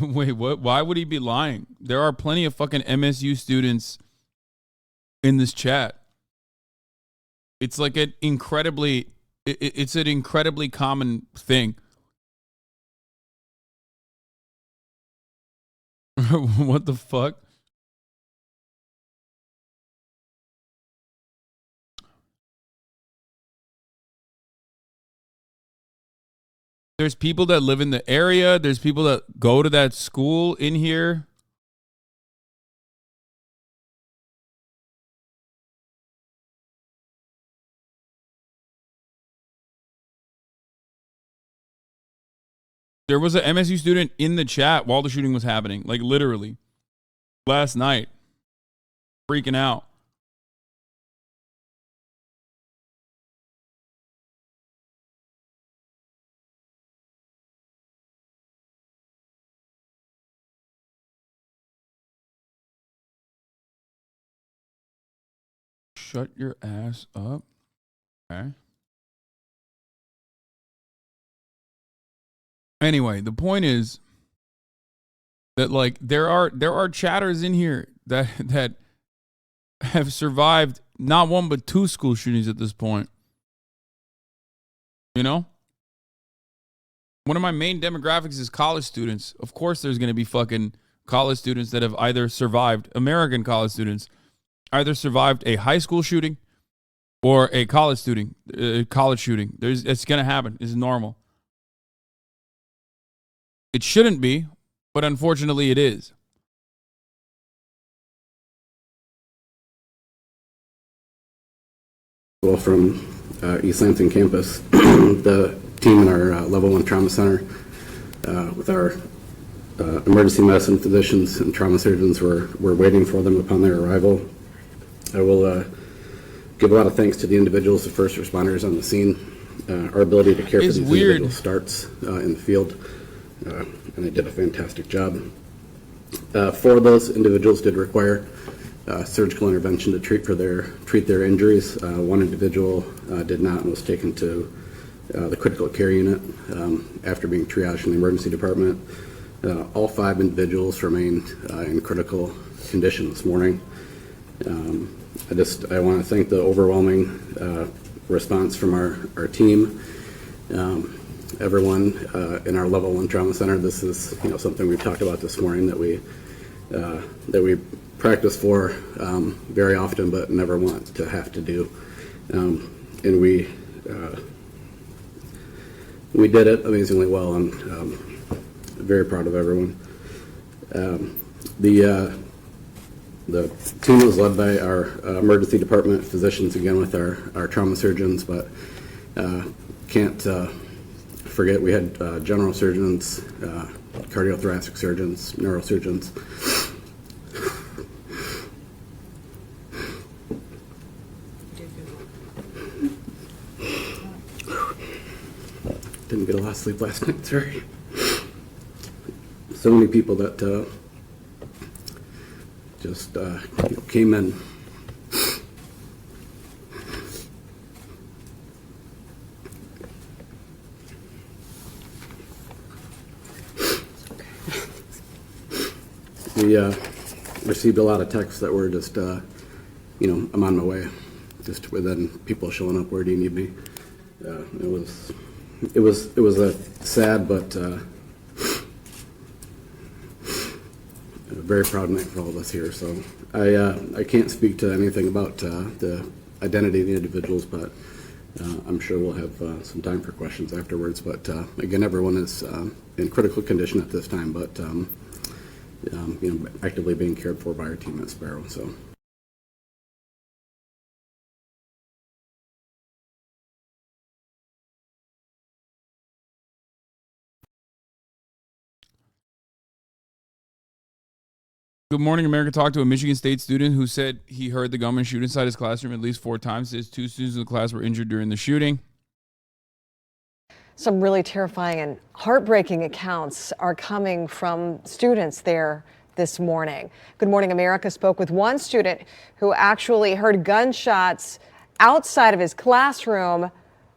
Wait, what? Why would he be lying? There are plenty of fucking MSU students in this chat. It's like it's an incredibly common thing. What the fuck? There's people that live in the area. There's people that go to that school in here. There was an MSU student in the chat while the shooting was happening, like literally, last night, freaking out. Shut your ass up. Okay. Anyway, the point is that like there are chatters in here that have survived not 1 but 2 school shootings at this point. You know? One of my main demographics is college students. Of course there's going to be fucking college students that have either survived, American college students, either survived a high school shooting or a college shooting. It's going to happen. It's normal. It shouldn't be, but unfortunately it is. Well, from East Lansing campus, the team in our level 1 trauma center with our emergency medicine physicians and trauma surgeons were waiting for them upon their arrival. I will give a lot of thanks to the individuals, the first responders on the scene. Our ability to care for these individuals starts in the field. and they did a fantastic job. 4 of those individuals did require surgical intervention to treat their injuries. 1 individual did not and was taken to the critical care unit after being triaged in the emergency department. All 5 individuals remain in critical condition this morning. I want to thank the overwhelming response from our team. Everyone in our level 1 trauma center. This is something we've talked about this morning that we practice for very often, but never want to have to do. And we did it amazingly well. I'm very proud of everyone. The team was led by our emergency department physicians, again with our trauma surgeons, but can't forget we had general surgeons, cardiothoracic surgeons, neurosurgeons. Didn't get a lot of sleep last night, sorry. So many people that just came in. We received a lot of texts that were just, I'm on my way. Just within people showing up, where do you need me? It was a sad but very proud night for all of us here. So I can't speak to anything about the identity of the individuals, but I'm sure we'll have some time for questions afterwards. But again, everyone is in critical condition at this time, but actively being cared for by our team at Sparrow. So. Good Morning America talked to a Michigan State student who said he heard the gunman shoot inside his classroom at least 4 times. His 2 students in the class were injured during the shooting. Some really terrifying and heartbreaking accounts are coming from students there this morning. Good Morning America spoke with one student who actually heard gunshots outside of his classroom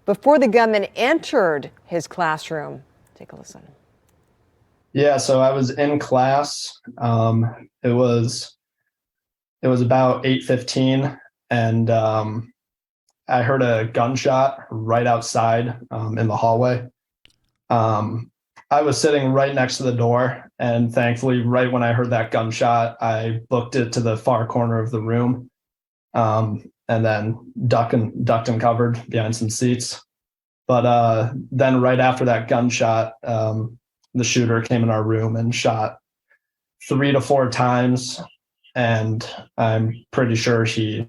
before the gunman entered his classroom. Take a listen. Yeah, so I was in class. It was about 8:15, and I heard a gunshot right outside in the hallway. I was sitting right next to the door, and thankfully, right when I heard that gunshot, I booked it to the far corner of the room, and then ducked and covered behind some seats. But then right after that gunshot, the shooter came in our room and shot 3 to 4 times, and I'm pretty sure he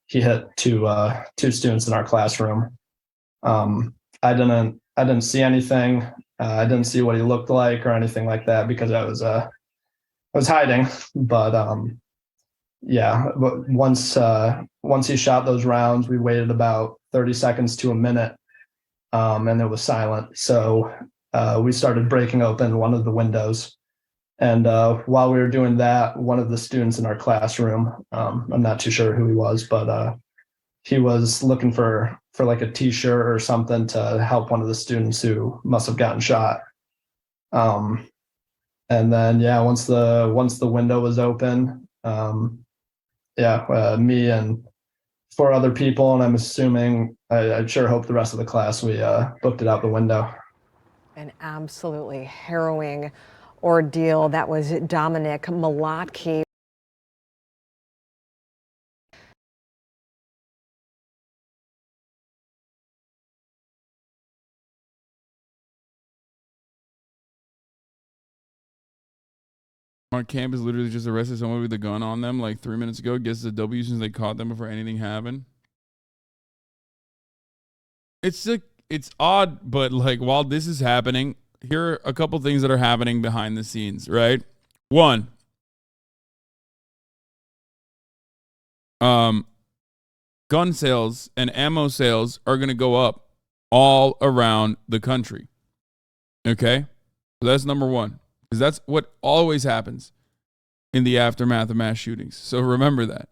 hit two students in our classroom. I didn't see anything. I didn't see what he looked like or anything like that because I was hiding. But once he shot those rounds, we waited about 30 seconds to a minute, and it was silent. So we started breaking open one of the windows. And while we were doing that, one of the students in our classroom, I'm not too sure who he was, but he was looking for like a t-shirt or something to help one of the students who must have gotten shot. And then, once the window was open, me and 4 other people, and I'm assuming, I sure hope the rest of the class, we booked it out the window. An absolutely harrowing ordeal. That was Dominic Malotky. Our campus literally just arrested someone with a gun on them like 3 minutes ago. Guess the W since they caught them before anything happened. It's odd, but like while this is happening, here are a couple things that are happening behind the scenes, right? One, gun sales and ammo sales are going to go up all around the country. Okay? So that's number one, because that's what always happens in the aftermath of mass shootings. So remember that.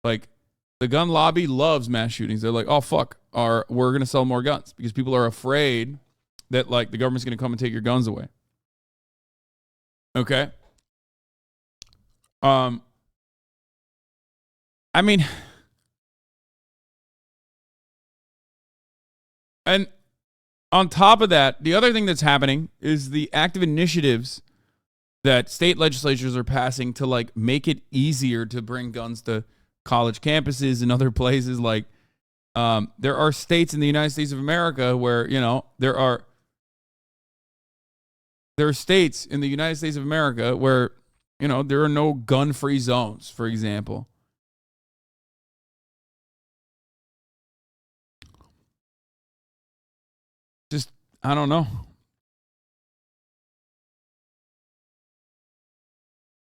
Like, the gun lobby loves mass shootings. They're like, oh, fuck, we're going to sell more guns because people are afraid that, like, the government's going to come and take your guns away. Okay? I mean, and on top of that, the other thing that's happening is the active initiatives that state legislatures are passing to, like, make it easier to bring guns to college campuses and other places. Like, there are states in the United States of America where, you know, there are states in the United States of America where, you know, there are no gun-free zones, for example. Just, I don't know.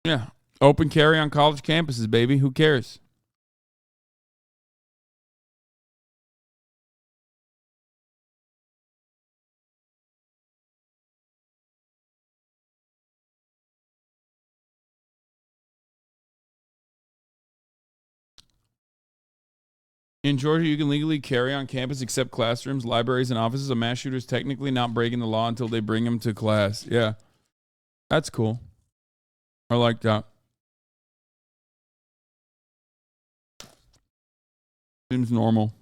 Yeah. Open carry on college campuses, baby. Who cares? In Georgia, you can legally carry on campus except classrooms, libraries, and offices. A mass shooter is technically not breaking the law until they bring him to class. Yeah. That's cool. I like that. Seems normal.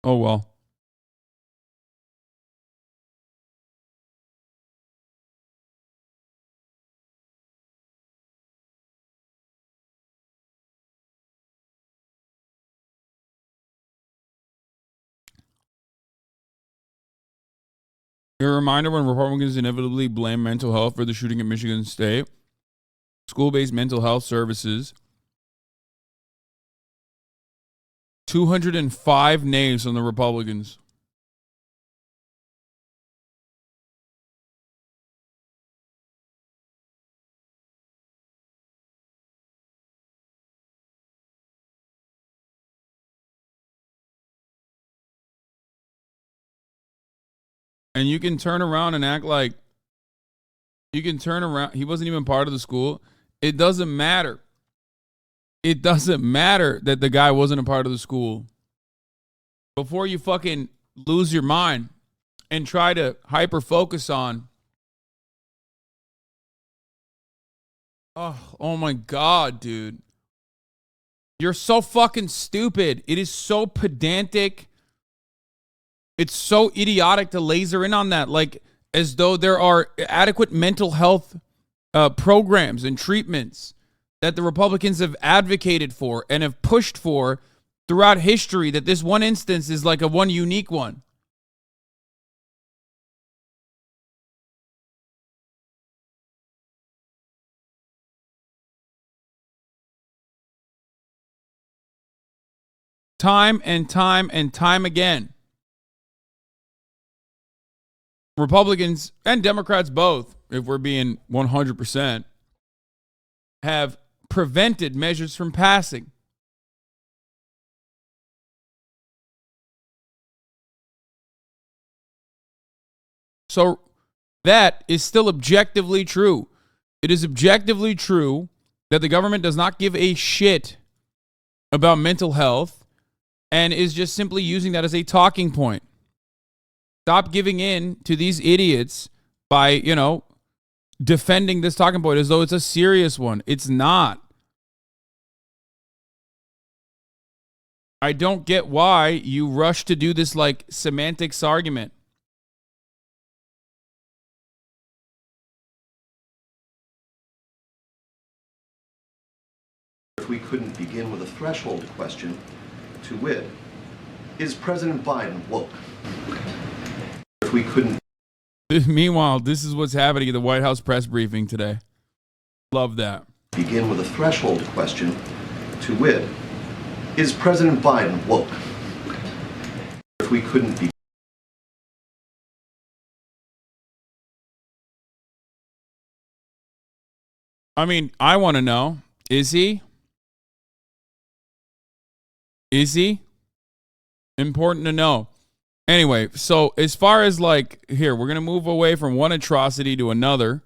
Oh, well. A reminder when Republicans inevitably blame mental health for the shooting at Michigan State. School-based mental health services. 205 names on the Republicans. And you can turn around and act like he wasn't even part of the school. It doesn't matter. It doesn't matter that the guy wasn't a part of the school. Before you fucking lose your mind and try to hyper focus on, oh my God, dude. You're so fucking stupid. It is so pedantic. It's so idiotic to laser in on that. Like, as though there are adequate mental health programs and treatments that the Republicans have advocated for and have pushed for throughout history, that this one instance is like a one unique one. Time and time and time again. Republicans and Democrats both, if we're being 100%, have prevented measures from passing. So that is still objectively true. It is objectively true that the government does not give a shit about mental health and is just simply using that as a talking point. Stop giving in to these idiots by, you know, defending this talking point as though it's a serious one. It's not. I don't get why you rush to do this, like, semantics argument. If we couldn't begin with a threshold question, to wit, is President Biden woke? If we couldn't. Meanwhile, this is what's happening at the White House press briefing today. Love that. Begin with a threshold question, to wit, is President Biden woke? If we couldn't be I mean, I want to know, is he? Is he? Important to know. Anyway, so as far as like, here, we're going to move away from one atrocity to another.